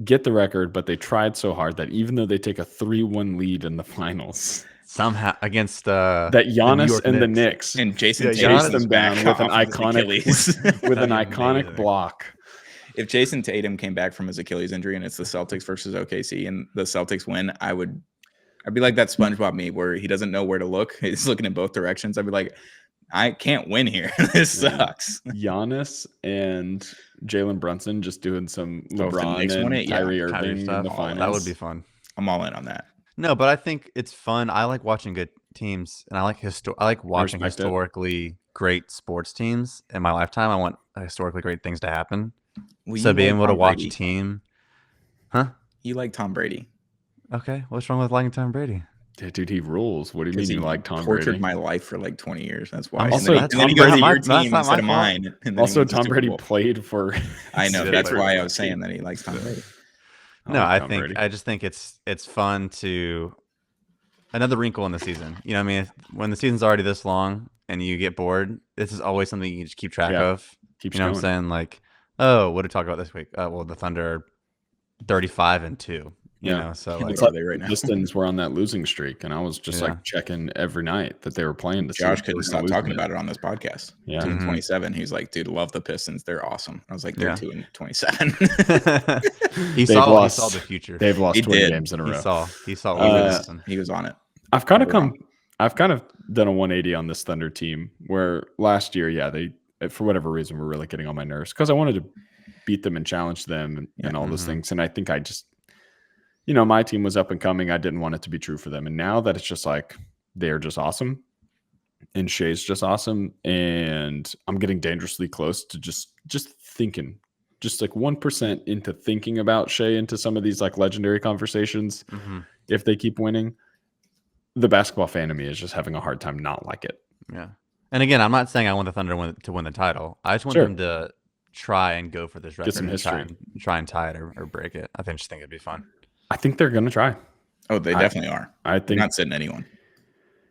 get the record, but they tried so hard that even though they take a 3-1 lead in the finals, somehow against that Giannis and the Knicks and Jason chase them down with an iconic block. If Jason Tatum came back from his Achilles injury and it's the Celtics versus OKC and the Celtics win, I'd be like that SpongeBob meme where he doesn't know where to look. He's looking in both directions. I'd be like, I can't win here. This sucks. Giannis and Jalen Brunson just doing some LeBron and Kyrie Irving in the finals. That would be fun. I'm all in on that. No, but I think it's fun. I like watching good teams, and I like watching historically great sports teams. In my lifetime, I want historically great things to happen. So being able to watch a team, You like Tom Brady? Okay, what's wrong with liking Tom Brady? Yeah, dude, he rules. What do you mean Because he you like Tom tortured Brady? my life for like 20 years. That's why. Also, and then he Tom goes to Brady- your That's team not instead of my fault. mine. And then he Also, wins the Tom Super Brady Bowl. played for. I know. Yeah, That's played why for I was saying team. that he likes Tom Brady. I No, like I Tom Brady. just think it's fun to another wrinkle in the season. You know what I mean? When the season's already this long and you get bored, this is always something you can just keep track Yeah, of. keeps You know going. what I'm saying? Like, oh, what did we talk about this week? Well, the Thunder are 35-2. You know, so Look like, It's over like there right the now. Pistons were on that losing streak, and I was just Yeah. like checking every night that they were playing to see Josh if they were couldn't gonna stop lose talking again. about it on this podcast. Yeah. 2-27. He's like, dude, love the Pistons. They're awesome. I was like, they're Yeah. 2-27. he saw the future. They've lost He 20 did. games in a row. He saw He what was happened. he was on it. I've kind of Never I've kind of done a 180 on this Thunder team where last year, yeah, they for whatever reason were really getting on my nerves because I wanted to beat them and challenge them and all those things. And I think I just, my team was up and coming. I didn't want it to be true for them. And now that it's just like they're just awesome and Shea's just awesome, and I'm getting dangerously close to just thinking, just like 1% into thinking about Shea into some of these like legendary conversations. If they keep winning, the basketball fan of me is just having a hard time not like it. Yeah. And again, I'm not saying I want the Thunder to win the title. I just want them to try and go for this record. Get some history. Try and tie it or break it. I just think it'd be fun. I think they're going to try. Oh, they definitely are. I think they're not sitting anyone.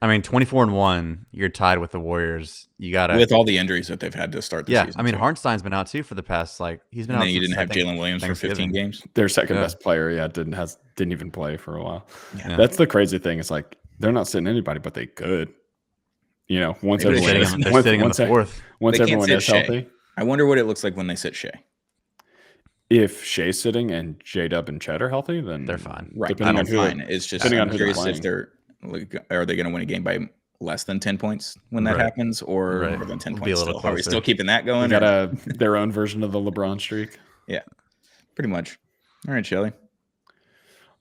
I mean, 24-1, you're tied with the Warriors. You got to with all the injuries that they've had to start the season. I mean, Hartenstein's been out too for the past he's been and out. then you since, didn't have Jalen Williams for 15 games. Their second best player, didn't even play for a while. Yeah. That's the crazy thing. It's like they're not sitting anybody, but they could. Once they're everyone sitting on the fourth. Once they everyone is healthy. I wonder what it looks like when they sit Shea. If Shea's sitting and J-Dub and Chet are healthy, then they're fine. Right. Depending on who, fine. It's just I'm curious if are they going to win a game by less than 10 points when that happens, or more than 10 points still? Are we still keeping that going? They got their own version of the LeBron streak. Yeah, pretty much. All right, Shelly.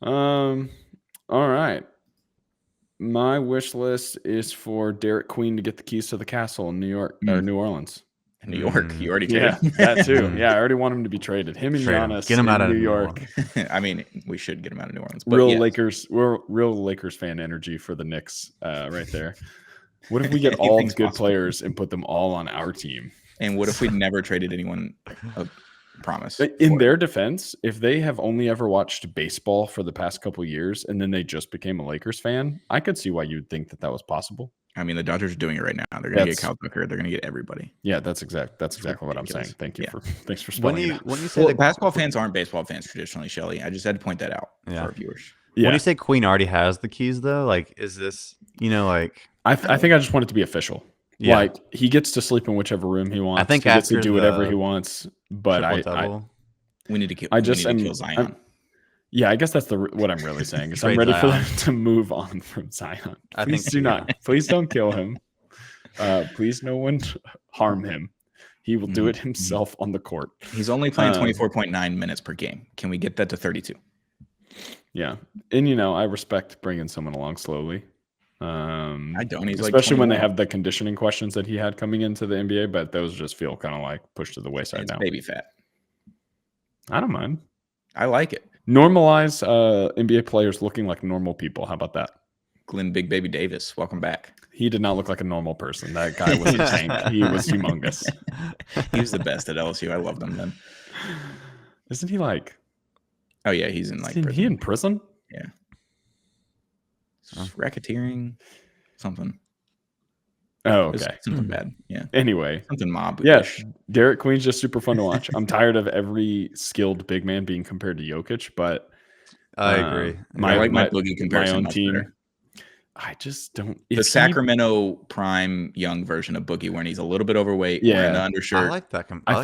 All right. My wish list is for Derek Queen to get the keys to the castle in New York or New Orleans. New York, you already traded. Yeah, that too. Yeah, I already want him to be traded. Him and Giannis, get him out of New York. I mean, we should get him out of New Orleans. But real Lakers fan energy for the Knicks, right there. What if we get all good players and put them all on our team? And what if we never traded anyone? Promise. In their defense, if they have only ever watched baseball for the past couple of years and then they just became a Lakers fan, I could see why you'd think that was possible. I mean, the Dodgers are doing it right now. They're going to get Kyle Tucker. They're going to get everybody. Yeah, that's exactly what I'm saying. Thanks for spelling it. When you say basketball fans aren't baseball fans traditionally, Shelly, I just had to point that out for our viewers. Yeah. When you say Queen already has the keys, though, is this I think I just want it to be official. Yeah. Like he gets to sleep in whichever room he wants. I think he gets to do whatever he wants. But we need to kill Zion. Yeah, I guess that's what I'm really saying. Is I'm ready for them to move on from Zion. Please don't kill him. Please no one harm him. He will do it himself on the court. He's only playing 24.9 minutes per game. Can we get that to 32? Yeah. And, I respect bringing someone along slowly. I don't. He's especially when they have the conditioning questions that he had coming into the NBA, but those just feel kind of like pushed to the wayside now. Baby fat. I don't mind. I like it. Normalize NBA players looking like normal people. How about that? Glenn Big Baby Davis, welcome back. He did not look like a normal person. That guy was a tank. He was humongous. He was the best at LSU. I loved him then. Isn't he like? Oh yeah, he's in prison. He in prison? Yeah. Racketeering, something. Oh, okay. Something bad. Yeah. Anyway. Something mob. Yeah. Derek Queen's just super fun to watch. I'm tired of every skilled big man being compared to Jokic, but I agree. I like my Boogie comparison. My own team. Better. I just don't. The Sacramento prime young version of Boogie, when he's a little bit overweight, wearing the undershirt. I like that. I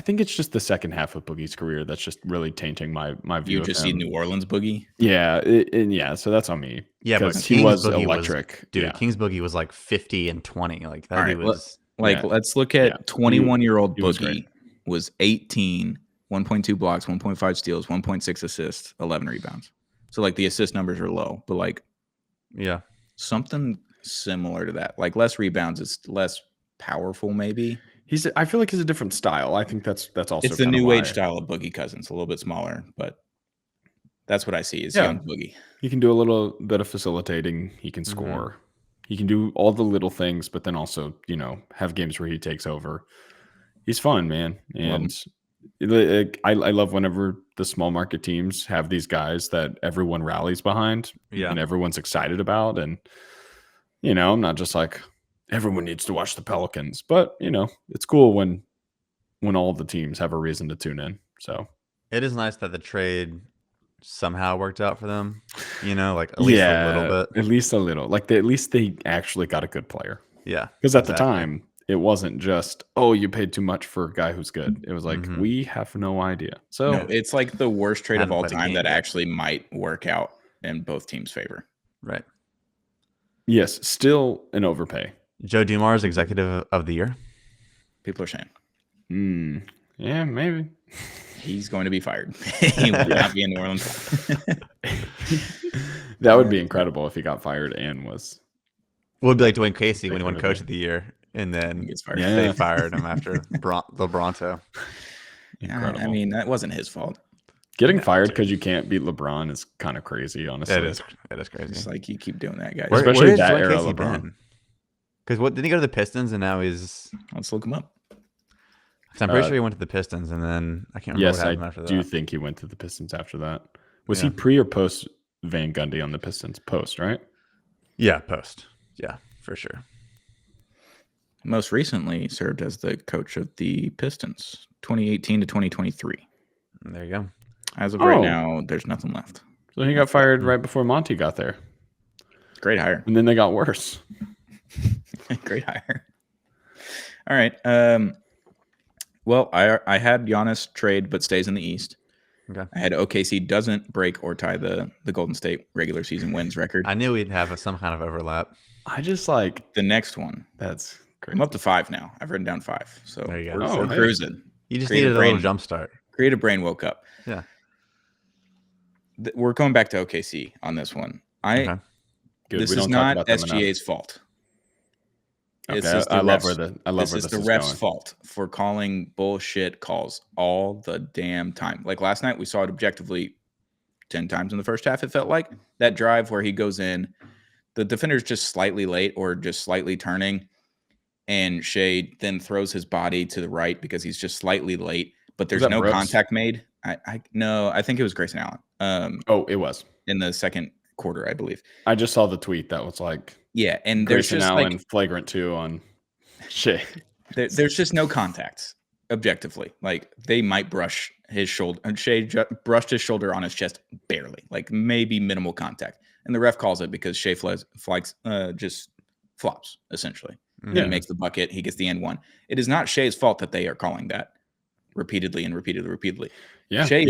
think it's just the second half of Boogie's career that's just really tainting my view. You just see New Orleans Boogie. Yeah, so that's on me. Yeah, but he was electric. King's Boogie was like 50 and 20. Like that. Right, let's look at 21-year-old Boogie was 18, 1.2 blocks, 1.5 steals, 1.6 assists, 11 rebounds. So the assist numbers are low, but something similar to that. Less rebounds, it's less powerful maybe. I feel like he's a different style. I think that's also it's the new age style of Boogie Cousins, a little bit smaller, but That's what I see is Yeah. young Boogie. He can do a little bit of facilitating. He can score. He can do all the little things, but then also, have games where he takes over. He's fun, man. Love And I love whenever the small market teams have these guys that everyone rallies behind and everyone's excited about. And, I'm not just like, everyone needs to watch the Pelicans, but, it's cool when all the teams have a reason to tune in. So it is nice that the trade somehow worked out for them. Like at least a little bit. At least a little. Like at least they actually got a good player. Yeah. Because at the time, it wasn't just, you paid too much for a guy who's good. It was like, we have no idea. So No, it's like the worst trade of Haven't all played a time game that yet. actually might work out in both teams' favor. Right. yes, still an overpay. Joe Dumars, executive of the year. People are saying Yeah, maybe. he's going to be fired. He will not be in New Orleans. That would be incredible if he got fired and was. It would be like Dwayne Casey when he won Coach of the Year, and then He gets fired. they fired him after the Bronto. Incredible. I mean, that wasn't his fault. Getting fired because you can't beat LeBron is kind of crazy, honestly. It is crazy. It's like you keep doing that, guys. Especially has that Dwayne era Casey LeBron. been? Because didn't he go to the Pistons and now he's? Let's look him up. 'Cause I'm pretty sure he went to the Pistons and then I can't remember Yes, what I happened after that. do think he went to the Pistons after that. Was Yeah. he pre or post Van Gundy on the Pistons? Post, right? Yeah, post. Yeah, for sure. Most recently served as the coach of the Pistons, 2018 to 2023. And there you go. As of right now, there's nothing left. So he got fired right before Monty got there. Great hire. And then they got worse. Great hire. All right. Well, I had Giannis trade but stays in the East. Okay. I had OKC doesn't break or tie the Golden State regular season wins record. I knew we'd have some kind of overlap. I just like The next one, that's great. I'm up to 5 now. I've written down 5. So There you go. we're Hey. cruising. You just Creative needed a brain. little jump start. Creative brain woke up. Yeah. We're going back to OKC on this one. Okay. Good. This We is don't talk not about them enough. SGA's fault. Okay, This is the I love refs- where this this is the is refs' going. fault for calling bullshit calls all the damn time. Like last night, we saw it objectively 10 times in the first half. It felt like that drive where he goes in, the defender's just slightly late or just slightly turning, and Shea then throws his body to the right because he's just slightly late, but there's that no Brooks? contact made. I think it was Grayson Allen. It was. In the second quarter, I believe. I just saw the tweet that was like Yeah, and there's Grayson just Allen like flagrant 2 on Shea. there's just no contacts objectively. Like they might brush his shoulder, and Shea brushed his shoulder on his chest barely, like maybe minimal contact, and the ref calls it because Shea just flops essentially. Yeah. And makes the bucket. He gets the end one. It is not Shea's fault that they are calling that repeatedly. Yeah, Shea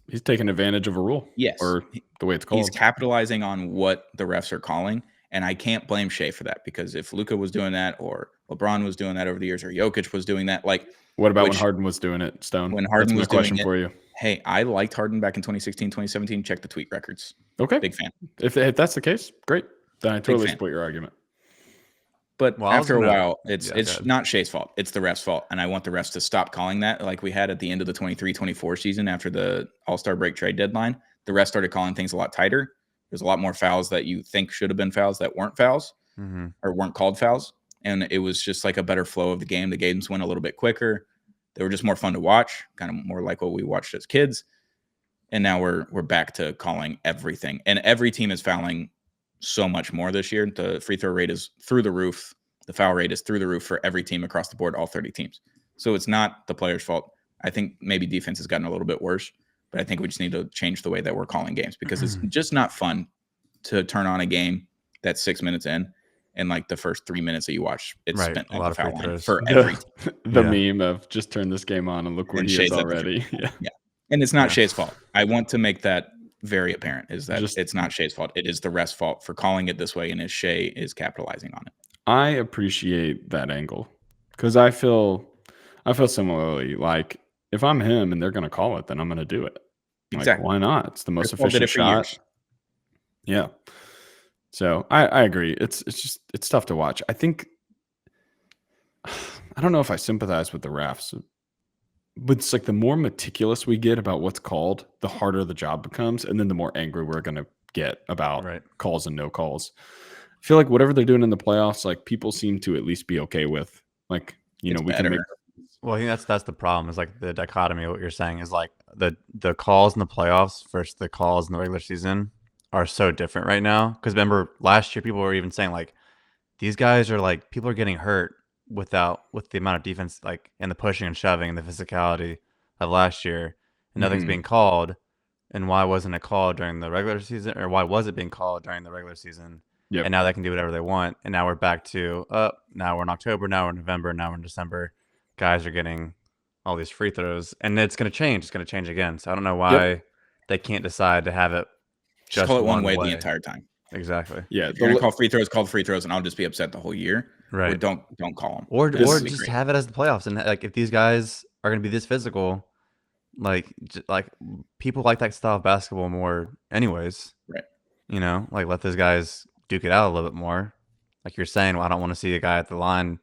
he's taking advantage of a rule. Yes. Or the way it's called. He's capitalizing on what the refs are calling, and I can't blame Shea for that because if Luka was doing that, or LeBron was doing that over the years, or Jokic was doing that, like what about when Harden was doing it, Stone? when Harden That's my was doing question it, for you. Hey, I liked Harden back in 2016, 2017. Check the tweet records. Okay. Big fan. If that's the case, great. Then I totally fan. support your argument. But Well, I was after a gonna- while, it's Yeah, go ahead. not Shea's fault. It's the refs' fault. And I want the refs to stop calling that like we had at the end of the 23-24 season after the All-Star break trade deadline. The refs started calling things a lot tighter. There's a lot more fouls that you think should have been fouls that weren't fouls or weren't called fouls. And it was just like a better flow of the game. The games went a little bit quicker. They were just more fun to watch, kind of more like what we watched as kids. And now we're back to calling everything. And every team is fouling so much more this year. The free throw rate is through the roof. The foul rate is through the roof for every team across the board, all 30 teams. So it's not the player's fault. I think maybe defense has gotten a little bit worse, but I think we just need to change the way that we're calling games because it's just not fun to turn on a game that's 6 minutes in and like the first 3 minutes that you watch, it's Right, spent a at lot the of foul free line throws. for every team. The Yeah. meme of just turn this game on and look where And he Shea's is at the already. Yeah. And it's not Yeah. Shea's fault. I want to make that very apparent is that Just- it's not Shea's fault. It is the ref's fault for calling it this way, and Shea is capitalizing on it. I appreciate that angle because I feel similarly. Like if I'm him and they're going to call it, then I'm going to do it. Like, Exactly. why not? It's the most Chris Paul did efficient it for shot. years. Yeah. So I agree. It's tough to watch. I think I don't know if I sympathize with the refs. But it's like the more meticulous we get about what's called, the harder the job becomes, and then the more angry we're going to get about Right. calls and no calls. I feel like whatever they're doing in the playoffs, like people seem to at least be okay with. Like, you It's know, we can make. better. Well, I think that's the problem. Is like the dichotomy. What you're saying is like the calls in the playoffs versus the calls in the regular season are so different right now. Because remember last year, people were even saying like these guys are like people are getting hurt with the amount of defense like and the pushing and shoving and the physicality of last year, and nothing's Mhm. being called. And why wasn't it called during the regular season, or why was it being called during the regular season? Yep. And now they can do whatever they want. And now we're back to now we're in October, now we're in November, now we're in December. Guys are getting all these free throws, and it's going to change. It's going to change again. So I don't know why they can't decide to have it Just call it one way the entire time. Exactly. Yeah. If you're gonna call free throws, call the free throws, and I'll just be upset the whole year. Right. Or don't call them. Or This is just great. have it as the playoffs, and like if these guys are going to be this physical, like people like that style of basketball more, anyways. Right. You know, like let those guys duke it out a little bit more. Like you're saying, well, I don't want to see a guy at the line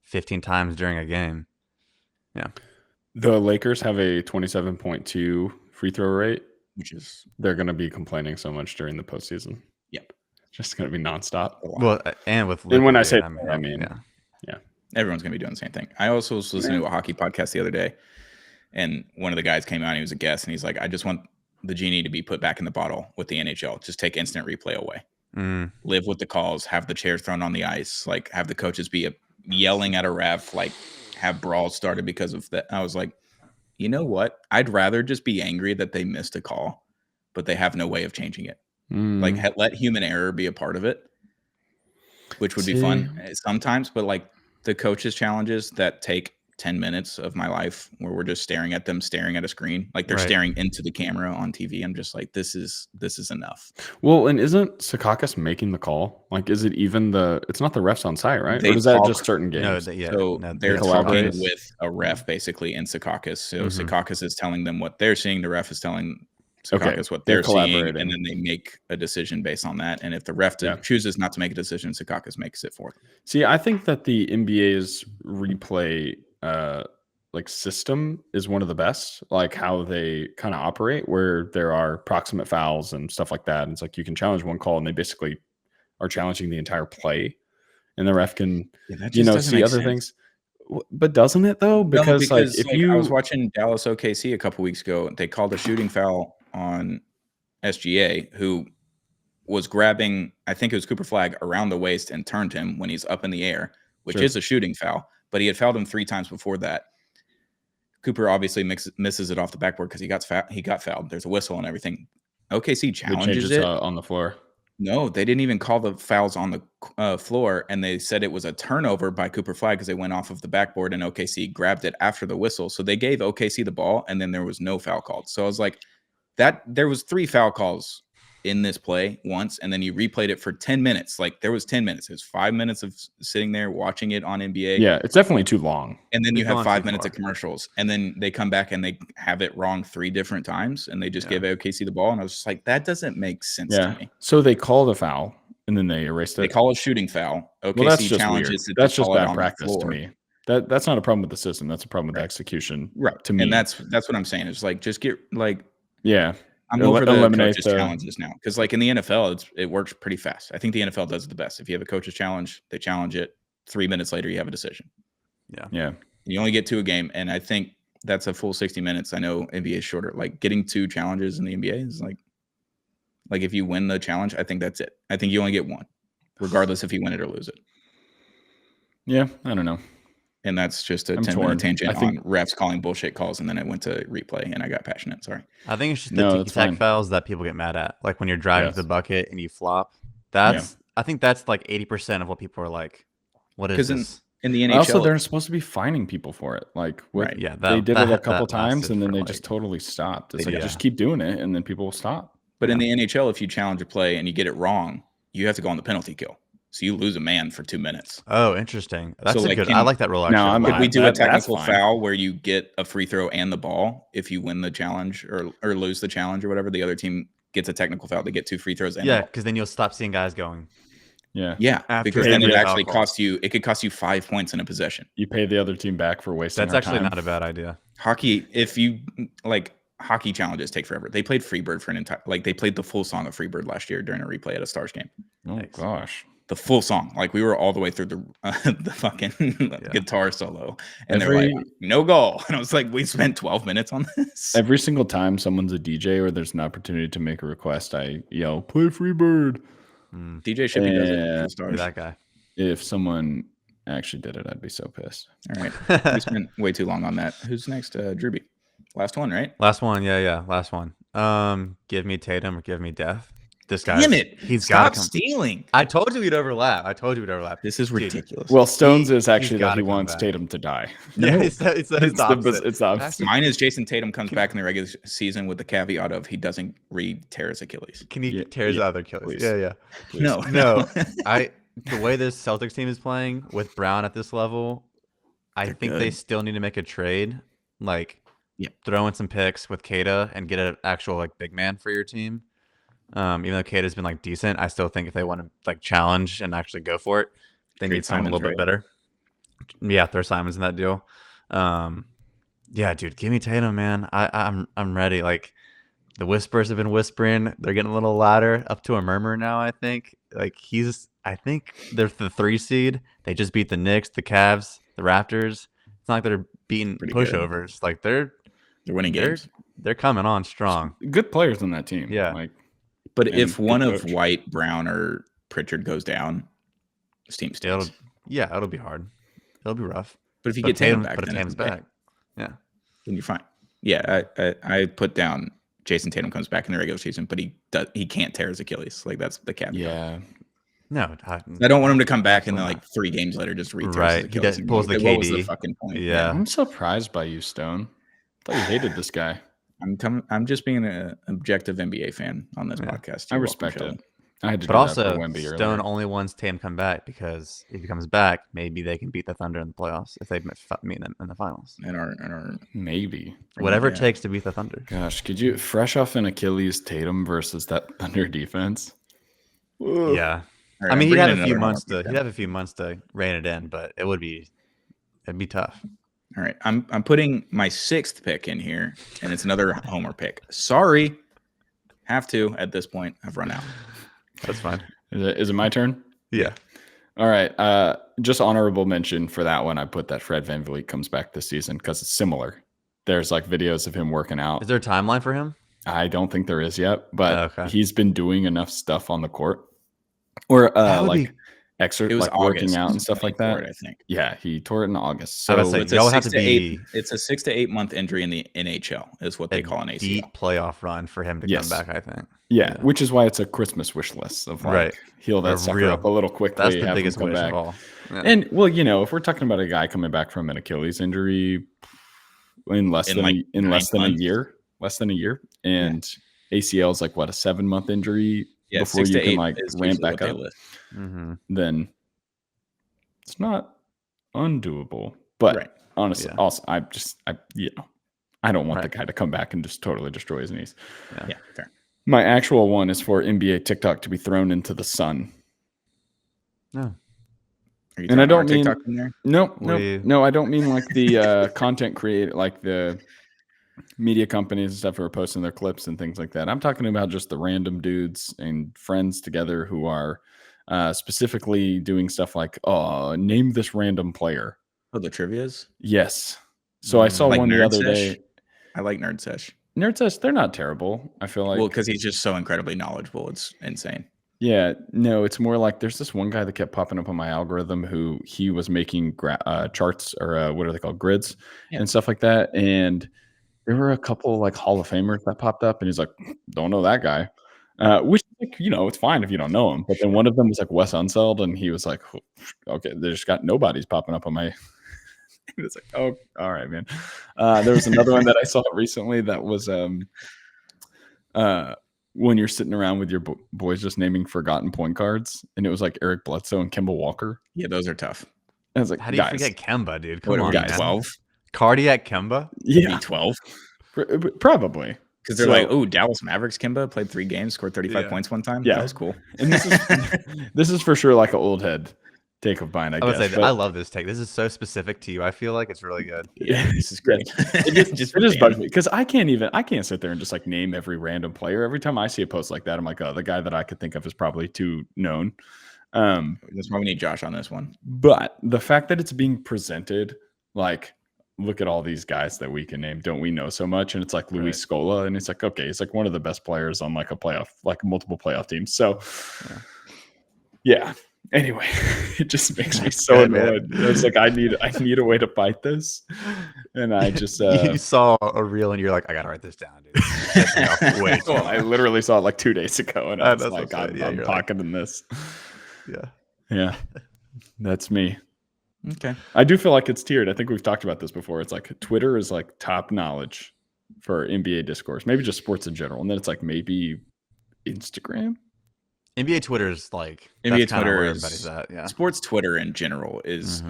15 times during a game. Yeah. The Lakers have a 27.2 free throw rate, which is they're going to be complaining so much during the postseason. Yep. It's just going to be nonstop. Well, and with and when I say, I mean, yeah, everyone's gonna be doing the same thing. I also was listening to a hockey podcast the other day, and one of the guys came out and he was a guest, and he's like, "I just want the genie to be put back in the bottle with the NHL. Just take instant replay away. Live with the calls. Have the chairs thrown on the ice. Like have the coaches be yelling at a ref. Like have brawls started because of that." I was like, you know what? I'd rather just be angry that they missed a call, but they have no way of changing it. Like let human error be a part of it, which would be fun sometimes. But like the coaches' challenges that take 10 minutes of my life where we're just staring at them, staring at a screen, like they're staring into the camera on TV. I'm just like, this is enough. Well, and isn't Secaucus making the call? Like, is it even it's not the refs on site, right? Or is that just certain games? No, they're talking with a ref basically in Secaucus. So Secaucus is telling them what they're seeing. The ref is telling Secaucus what they're seeing, and then they make a decision based on that. And if the ref chooses not to make a decision, Secaucus makes it for them. See, I think that the NBA's replay like system is one of the best, like how they kind of operate, where there are proximate fouls and stuff like that. And it's like you can challenge one call and they basically are challenging the entire play, and the ref can see other things. But doesn't it though? Because like if I was watching Dallas OKC a couple weeks ago, they called a shooting foul on SGA, who was grabbing, I think it was Cooper Flagg, around the waist and turned him when he's up in the air, which is a shooting foul. But he had fouled him 3 times before that. Cooper obviously misses it off the backboard because he got fouled. There's a whistle and everything. OKC challenges it on the floor. No, they didn't even call the fouls on the floor, and they said it was a turnover by Cooper Flagg because they went off of the backboard and OKC grabbed it after the whistle. So they gave OKC the ball, and then there was no foul called. So I was like, there was 3 foul calls in this play once, and then you replayed it for 10 minutes. Like there was 10 minutes. It was 5 minutes of sitting there watching it on NBA. Yeah, it's definitely too long. And then you have 5 minutes of commercials, and then they come back and they have it wrong 3 different times, and they just give OKC the ball. And I was just like, that doesn't make sense to me. So they call the foul and then they erased it. They call a shooting foul. OKC that's just challenges weird. it. That's just bad practice to me. That's not a problem with the system. That's a problem with the execution. Right. To me. And that's what I'm saying. It's like just get like I'm over the coaches challenges now, because like in the NFL, it works pretty fast. I think the NFL does it the best. If you have a coaches challenge, they challenge it. 3 minutes later, you have a decision. Yeah. You only get 2 a game, and I think that's a full 60 minutes. I know NBA is shorter. Like getting 2 challenges in the NBA is like if you win the challenge, I think that's it. I think you only get 1, regardless if you win it or lose it. Yeah, I don't know. And that's just a 10-minute tangent on refs calling bullshit calls, and then I went to replay and I got passionate. Sorry. I think it's just the ticky-tack fouls that people get mad at. Like when you're driving to the bucket and you flop. I think that's like 80% of what people are like, what is this? In the NHL, also, they're supposed to be fining people for it. Like, they did it a couple times, and then they just totally stopped. It's like, just keep doing it, and then people will stop. But in the NHL, if you challenge a play and you get it wrong, you have to go on the penalty kill. So you lose a man for 2 minutes. Oh, interesting. That's good. I like that rule. Actually, could we do a technical foul where you get a free throw and the ball if you win the challenge or lose the challenge or whatever? The other team gets a technical foul. They get 2 free throws. And because then you'll stop seeing guys going. Yeah. Yeah, After because then it every actually foul call. costs you. It could cost you 5 points in a possession. You pay the other team back for wasting That's our actually time. not a bad idea. Hockey, if you like, hockey challenges take forever. They played Freebird for an entire, like they played the full song of Freebird last year during a replay at a Stars game. Oh Thanks. gosh. The full song, like we were all the way through the fucking guitar solo, and they're like, no goal, and I was like, we spent 12 minutes on this. Every single time someone's a DJ or there's an opportunity to make a request, I yell, "Play Freebird." DJ Shippy does it for the Stars. That guy. If someone actually did it, I'd be so pissed. All right, we spent way too long on that. Who's next? Drewby. Last one, right? Last one. Yeah. Last one. Give me Tatum or give me Death. This guy. Damn it! He's Stop got to come. stealing. I told you we'd overlap. This is ridiculous. Well, Stone's is he's actually that gotta he come wants back. Tatum to die. Yeah, it's the opposite. It's the opposite. Mine is Jason Tatum comes back in the regular season with the caveat of he doesn't re-tear his Achilles. Can he tear his other Achilles? please. Yeah. Please. No. The way this Celtics team is playing with Brown at this level, I think they good. still need to make a trade, like throw in some picks with Kata and get an actual like big man for your team. Even though Kata's been like decent, I still think if they want to like challenge and actually go for it, they need someone a little bit better. Yeah, throw Simons in that deal. Yeah, dude, give me Tatum, man. I'm ready. Like the whispers have been whispering. They're getting a little louder, up to a murmur now. I think I think they're the 3 seed. They just beat the Knicks, the Cavs, the Raptors. It's not like they're beating pushovers. Like they're winning games. They're coming on strong. Good players on that team. Yeah. Like, but if one of White, Brown, or Pritchard goes down, this team stinks. It'll be hard. It'll be rough. But if you get Tatum back, but if Tatum's back, then you're fine. Yeah, I put down Jason Tatum comes back in the regular season, but he can't tear his Achilles. Like that's the caveat. Yeah. No, I don't want him to come back and then like 3 games later just re-tear his Achilles. He pulls the KD. What was the fucking point? Yeah. I'm surprised by you, Stone. I thought you hated this guy. I'm just being an objective NBA fan on this podcast. I respect it. I had to but do also, that for Wemby Stone earlier. only wants Tatum come back because if he comes back, maybe they can beat the Thunder in the playoffs if they meet them in the finals. And our Maybe. Whatever it takes to beat the Thunder. Gosh, could you fresh off an Achilles Tatum versus that Thunder defense? Ugh. Yeah. Right, I mean, he'd have a few months to rein it in, but it'd be tough. All right, I'm putting my 6th pick in here, and it's another homer pick. Sorry, have to at this point. I've run out. That's fine. Is it my turn? Yeah. All right. Just honorable mention for that one. I put that Fred VanVleet comes back this season because it's similar. There's like videos of him working out. Is there a timeline for him? I don't think there is yet, but he's been doing enough stuff on the court, or excerpt, like working out and stuff like that. I think. Yeah, he tore it in August. So it's a 6 to 8 month injury in the NHL is what they call an ACL. Deep playoff run for him to come back, I think. Yeah, which is why it's a Christmas wish list of like heal that sucker up a little quickly. That's the biggest wish of all. Yeah. And well, if we're talking about a guy coming back from an Achilles injury in less than a year, and ACL is like what, a 7-month injury before you can like ramp back up. Then it's not undoable. But honestly, also I don't want the guy to come back and just totally destroy his knees. Yeah, fair. My actual one is for NBA TikTok to be thrown into the sun. No. And I don't mean TikTok in there? No, I don't mean like the content creator, like the media companies and stuff who are posting their clips and things like that. I'm talking about just the random dudes and friends together who are specifically doing stuff like, name this random player. Oh, the trivias? Yes. So I saw one the other day. I like Nerd Sesh. Nerd Sesh, they're not terrible. I feel like. Well, because he's just so incredibly knowledgeable. It's insane. Yeah, no, it's more like there's this one guy that kept popping up on my algorithm who he was making charts or what are they called, grids and stuff like that. And there were a couple like Hall of Famers that popped up, and he's like, "Don't know that guy," which it's fine if you don't know him. But then one of them was like Wes Unseld, and he was like, "Okay, there's got nobody's popping up on my." It was like, "Oh, all right, man." There was another one that I saw recently that was when you're sitting around with your boys just naming forgotten point guards, and it was like Eric Bledsoe and Kemba Walker. Yeah, those are tough. I was like, how do you forget Kemba, dude? Come on, guys. 12? Cardiac Kemba? Yeah, 12. Probably. Because they're like, oh, Dallas Mavericks Kimba played 3 games, scored 35 points one time. Yeah. That was cool. And this is for sure like an old head take of mine, I would guess. say I love this take. This is so specific to you. I feel like it's really good. Yeah, this is great. It just bugs me because I can't sit there and just like name every random player. Every time I see a post like that, I'm like, oh, the guy that I could think of is probably too known. That's why we need Josh on this one. But the fact that it's being presented like, look at all these guys that we can name. Don't we know so much? And it's like Luis Scola, and it's like, okay, he's like one of the best players on like a playoff, like multiple playoff teams. So, yeah. Anyway, it just makes me so annoyed. It's like I need a way to fight this, and I just you saw a reel and you're like, I gotta write this down, dude. Wait, I literally saw it like 2 days ago, and I was like, I'm pocketing this. Yeah, that's me. Okay. I do feel like it's tiered. I think we've talked about this before. It's like Twitter is like top knowledge for NBA discourse, maybe just sports in general. And then it's like maybe Instagram. NBA Twitter is like NBA Twitter is everybody's at. Yeah. Sports Twitter in general is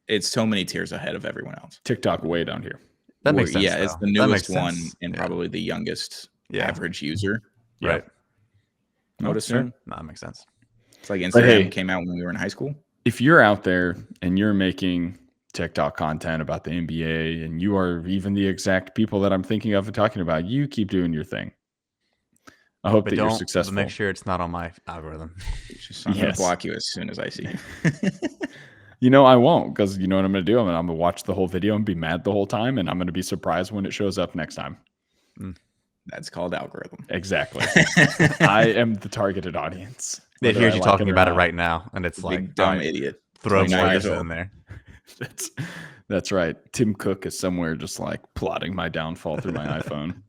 it's so many tiers ahead of everyone else. TikTok way down here. That makes sense. Yeah, though. it's the newest one and probably the youngest average user. Right. Notice soon. No, that makes sense. It's like Instagram came out when we were in high school. If you're out there and you're making TikTok content about the NBA and you are even the exact people that I'm thinking of and talking about, you keep doing your thing. I hope that you're successful. Make sure it's not on my algorithm. I'm going to block you as soon as I see you. I won't, because you know what I'm going to do? I'm going to watch the whole video and be mad the whole time, and I'm going to be surprised when it shows up next time. That's called algorithm. Exactly. I am the targeted audience. It hears you talking about it right now, and it's like, big dumb idiot. Throw more in there. That's right. Tim Cook is somewhere just like plotting my downfall through my iPhone.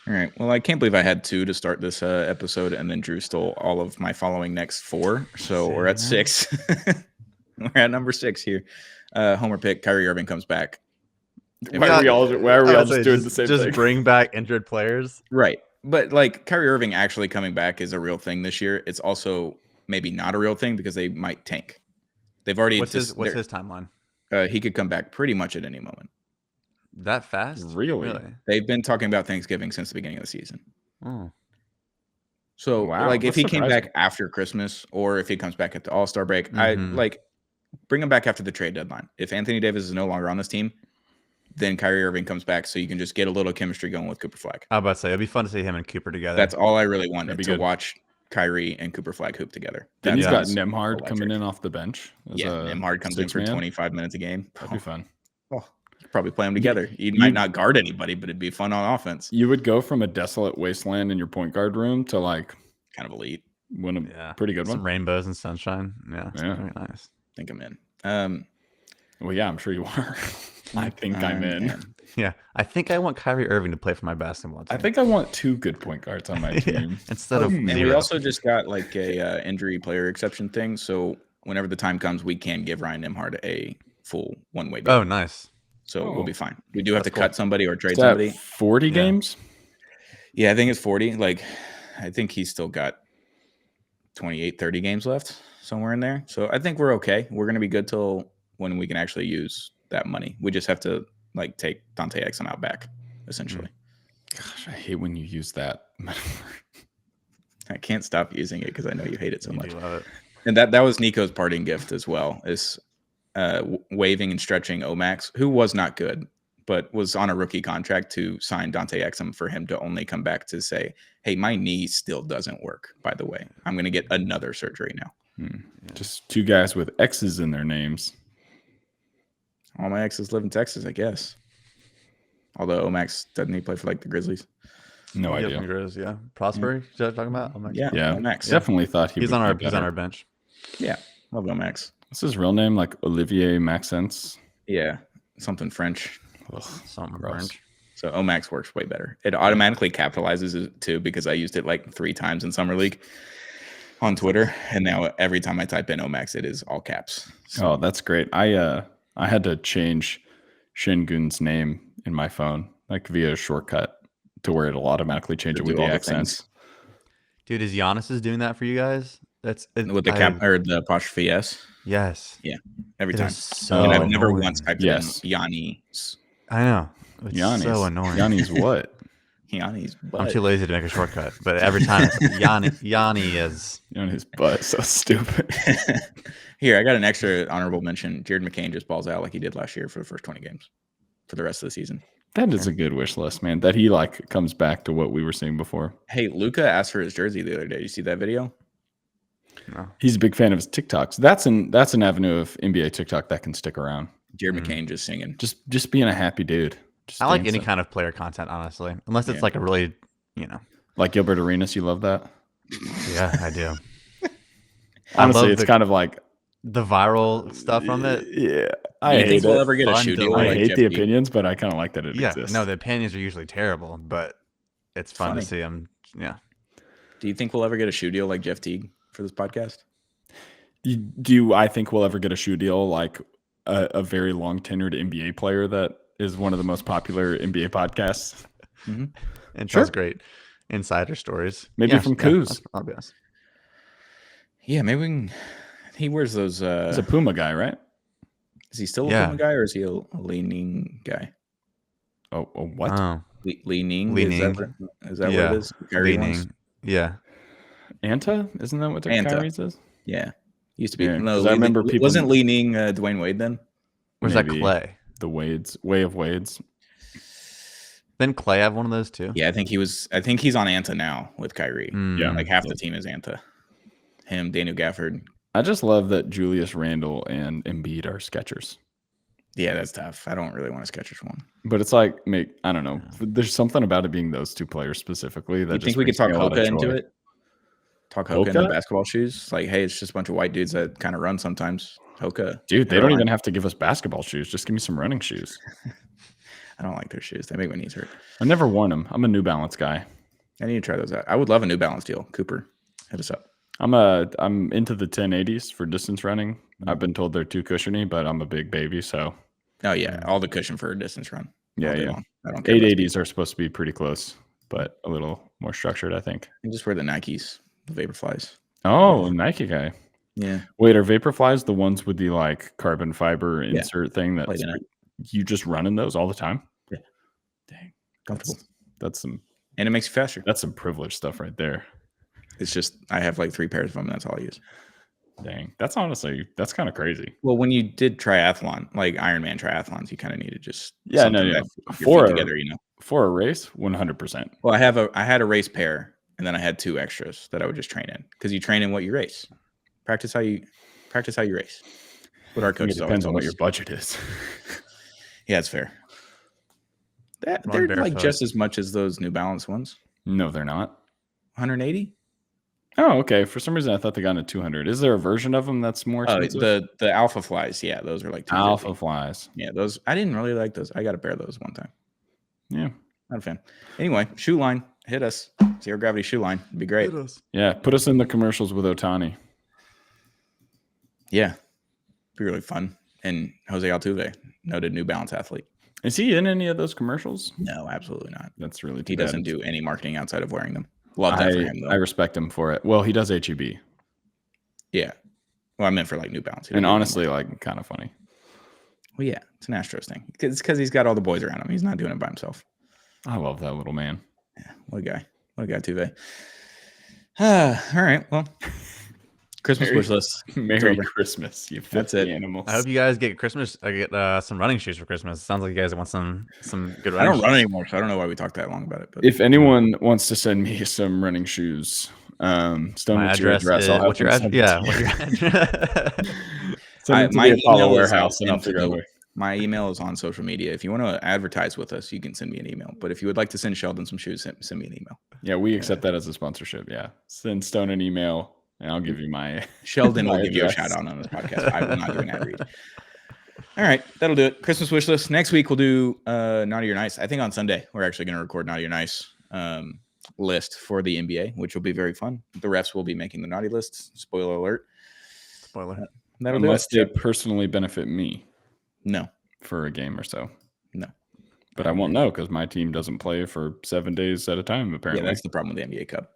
All right. Well, I can't believe I had 2 to start this episode, and then Drew stole all of my following next 4. So we're at 6. We're at number 6 here. Homer pick. Kyrie Irving comes back. Why are we all just doing the same thing? Just bring back injured players. Right. But like Kyrie Irving actually coming back is a real thing this year. It's also maybe not a real thing because they might tank. They've already. What's his timeline? He could come back pretty much at any moment. That fast? Really? They've been talking about Thanksgiving since the beginning of the season. Oh. So like if he came back after Christmas or if he comes back at the All-Star break, I like bring him back after the trade deadline. If Anthony Davis is no longer on this team, then Kyrie Irving comes back so you can just get a little chemistry going with Cooper Flag. I was about to say, it'd be fun to see him and Cooper together. That's all I really wanted, to watch Kyrie and Cooper Flag hoop together. Then he's got Nembhard coming in off the bench. Nembhard comes in for 25 minutes a game. That'd be fun. Oh, you could probably play them together. You might not guard anybody, but it'd be fun on offense. You would go from a desolate wasteland in your point guard room to like kind of elite. Win a pretty good one. Some rainbows and sunshine. Yeah, very nice. I think I'm in. Well, yeah, I'm sure you are. I think I'm in. Man. Yeah, I think I want Kyrie Irving to play for my basketball team. I think I want 2 good point guards on my team instead of. And we also just got like a injury player exception thing, so whenever the time comes, we can give Ryan Nembhard a full one-way deal. Oh, nice. So we'll be fine. We do have to cut somebody or trade somebody. 40 games? Yeah, I think it's 40. Like, I think he's still got 28, 30 games left, somewhere in there. So I think we're okay. We're going to be good till when we can actually use that money. We just have to like take Dante Exum out back, essentially. Gosh, I hate when you use that. I can't stop using it because I know you hate it so much. Love it. And that was Nico's parting gift as well, is waving and stretching Omax, who was not good, but was on a rookie contract, to sign Dante Exum for him to only come back to say, hey, my knee still doesn't work, by the way. I'm going to get another surgery now. Just 2 guys with X's in their names. All my exes live in Texas, I guess. Although Omax, doesn't he play for like the Grizzlies? No idea. Yeah, Prosper. Is that what you're talking about? Omax? Yeah. Omax. Definitely thought he's on our bench. Yeah, love Omax. What's his real name? Like Olivier Maxence? Yeah, something French. Something gross. French. So Omax works way better. It automatically capitalizes it too, because I used it like 3 times in Summer League on Twitter, and now every time I type in Omax, it is all caps. So. Oh, that's great. I had to change Shingun's name in my phone, like via a shortcut, to where it'll automatically change it with the accents. Dude, is Giannis is doing that for you guys? That's with the cap or the apostrophe S. Yes. Yeah. Every time. So and I've never once typed in Yannis. I know. It's Giannis. so annoying. Giannis what? Gianni's butt. I'm too lazy to make a shortcut, but every time it's Yanni is. On his butt. So stupid. Here, I got an extra honorable mention. Jared McCain just balls out like he did last year for the first 20 games for the rest of the season. That is a good wish list, man. That he like comes back to what we were seeing before. Hey, Luka asked for his jersey the other day. You see that video? No. He's a big fan of his TikToks. That's an avenue of NBA TikTok that can stick around. Jared McCain just singing. Just being a happy dude. Just I like any dancing. kind of player content, honestly, unless it's like a really, Like Gilbert Arenas. You love that? Yeah, I do. Honestly, it's kind of like the viral stuff from it. Yeah, I hate think we'll ever get a Fun shoe to deal. like. I like hate Jeff the Teague? opinions, but I kind of like that it Yeah, exists. no, the opinions are usually terrible, but it's fun Funny. to see them. Yeah. Do you think we'll ever get a shoe deal like Jeff Teague for this podcast? I think we'll ever get a shoe deal like a very long tenured NBA player that is one of the most popular NBA podcasts? Mm-hmm. And Sure. tells great insider stories. Maybe from Kuz. I'll be honest. Yeah, maybe we can. He wears those. He's a Puma guy, right? Is he still a Yeah. Puma guy or is he a leaning guy? Oh, what? Oh, Leaning. Leaning. Is that Yeah. what it is? Kyrie leaning. ones? Yeah. Anta? Isn't that what the Anta. Kyrie says? Yeah. Used to be. Yeah, no, 'cause I remember people- wasn't leaning Dwayne Wade then? Where's that Maybe. Clay? The Way of Wades. Didn't Clay have one of those too? Yeah, I think he's on Anta now with Kyrie. Yeah. Like half the team is Anta. Him, Daniel Gafford. I just love that Julius Randle and Embiid are Skechers. Yeah, that's tough. I don't really want a Skechers one. But it's like, I don't know. There's something about it being those two players specifically that You just think we could brings me talk a lot of Hoka into joy. it? Talk Hoka into Hoka? basketball shoes? Like, hey, it's just a bunch of white dudes that kind of run sometimes. Hoka. Dude, they They're don't fine. even have to give us basketball shoes. Just give me some running shoes. I don't like their shoes. They make my knees hurt. I never worn them. I'm a New Balance guy. I need to try those out. I would love a New Balance deal. Cooper, hit us up. I'm into the 1080s for distance running. I've been told they're too cushiony, but I'm a big baby, so Oh yeah, all the cushion for a distance run. yeah, all day yeah. long. I don't care. about 880s are supposed to be pretty close, but a little more structured, I think. speed. Just wear the Nikes, the Vaporflies. Oh, Nike guy. Yeah, Wait, are Vaporflies the ones with the like carbon fiber insert thing that Played in it. you just run in those all the time? dang, comfortable, That's some and it makes you faster. that's some privileged stuff right there. It's just I have like 3 pairs of them. That's all I use. Dang, that's kind of crazy. Well, when you did triathlon, like Ironman triathlons, you kind of needed just Yeah, something no, that keep your for feet a- together, you know. For a race, 100%. Well, I had a race pair, and then I had 2 extras that I would just train in because you train in what you race. Practice how you race. What our I think coaches it always depends on told what us. your budget is. Yeah, it's fair. Run They're like barefoot. just as much as those New Balance ones. No, they're not. 180. Oh, okay. For some reason, I thought they got into 200. Is there a version of them that's more Oh, expensive? the Alpha Flies. Yeah, those are like 250. Alpha Flies. Yeah, those I didn't really like those. I got a pair of those one time. Yeah. Not a fan. Anyway, shoe line. Hit us. Zero gravity shoe line. It'd be great. Yeah. Put us in the commercials with Otani. Yeah. Be really fun. And Jose Altuve, noted New Balance athlete. Is he in any of those commercials? No, absolutely not. That's really too He bad. doesn't do any marketing outside of wearing them. Love that for him though. I respect him for it. Well, he does HEB. Yeah. Well, I meant for like New Balance. He And doesn't do honestly, like, kind of funny. well, yeah, it's an Astros thing. It's because he's got all the boys around him. He's not doing it by himself. I love that little man. Yeah, what a guy. What a guy, Tuve. All right. Well, Christmas wish list. Merry over. Christmas, you That's filthy it. animals. I hope you guys get Christmas. I get some running shoes for Christmas. Sounds like you guys want some good running I don't shoes. run anymore, so I don't know why we talked that long about it. But If anyone wants to send me some running shoes, Stone, My what's your address is I'll have what's your them address? send Yeah, it what's to your you. address? Send it to my the Apollo email is warehouse, and I'll into figure out a the- way. my email is on social media. If you want to advertise with us, you can send me an email. But if you would like to send Sheldon some shoes, send me an email. Yeah, we accept that as a sponsorship. Yeah, send Stone an email, and I'll give you my. Sheldon will My give you a address. shout out on this podcast. I will not do an ad read. All right, that'll do it. Christmas wish list. Next week we'll do Naughty or Nice. I think on Sunday we're actually going to record Naughty or Nice list for the NBA, which will be very fun. The refs will be making the naughty lists. Spoiler alert. Spoiler. That'll do Unless it. they personally benefit me No, for a game or so. no. But I won't know because my team doesn't play for 7 days at a time, Yeah, apparently. that's the problem with the NBA Cup.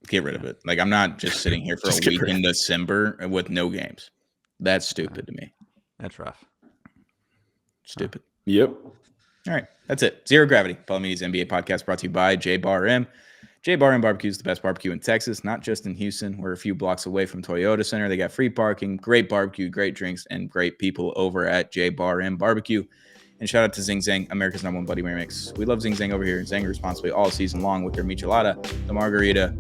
Get rid of it. Like I'm not just sitting here for Just a get week rid in December with no games. That's stupid to me. That's rough. Stupid. Yep. All right, that's it. Zero Gravity, Apollo Media's NBA podcast, brought to you by J Bar M. J Bar M Barbecue is the best barbecue in Texas, not just in Houston. We're a few blocks away from Toyota Center. They got free parking, great barbecue, great drinks, and great people over at J Bar M Barbecue. And shout out to Zing Zang, America's #1 Bloody Mary mix. We love Zing Zang over here. Zang responsibly all season long with their michelada, the margarita,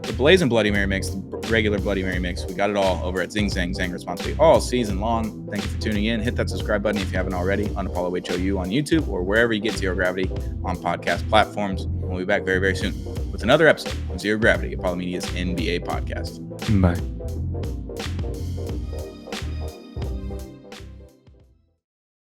the blazing Bloody Mary mix, the regular Bloody Mary mix. We got it all over at Zing Zang. Zang responsibly all season long. Thank you for tuning in. Hit that subscribe button if you haven't already on Apollo HOU on YouTube or wherever you get Zero Gravity on podcast platforms. We'll be back very, very soon with another episode of Zero Gravity, Apollo Media's NBA podcast. Bye.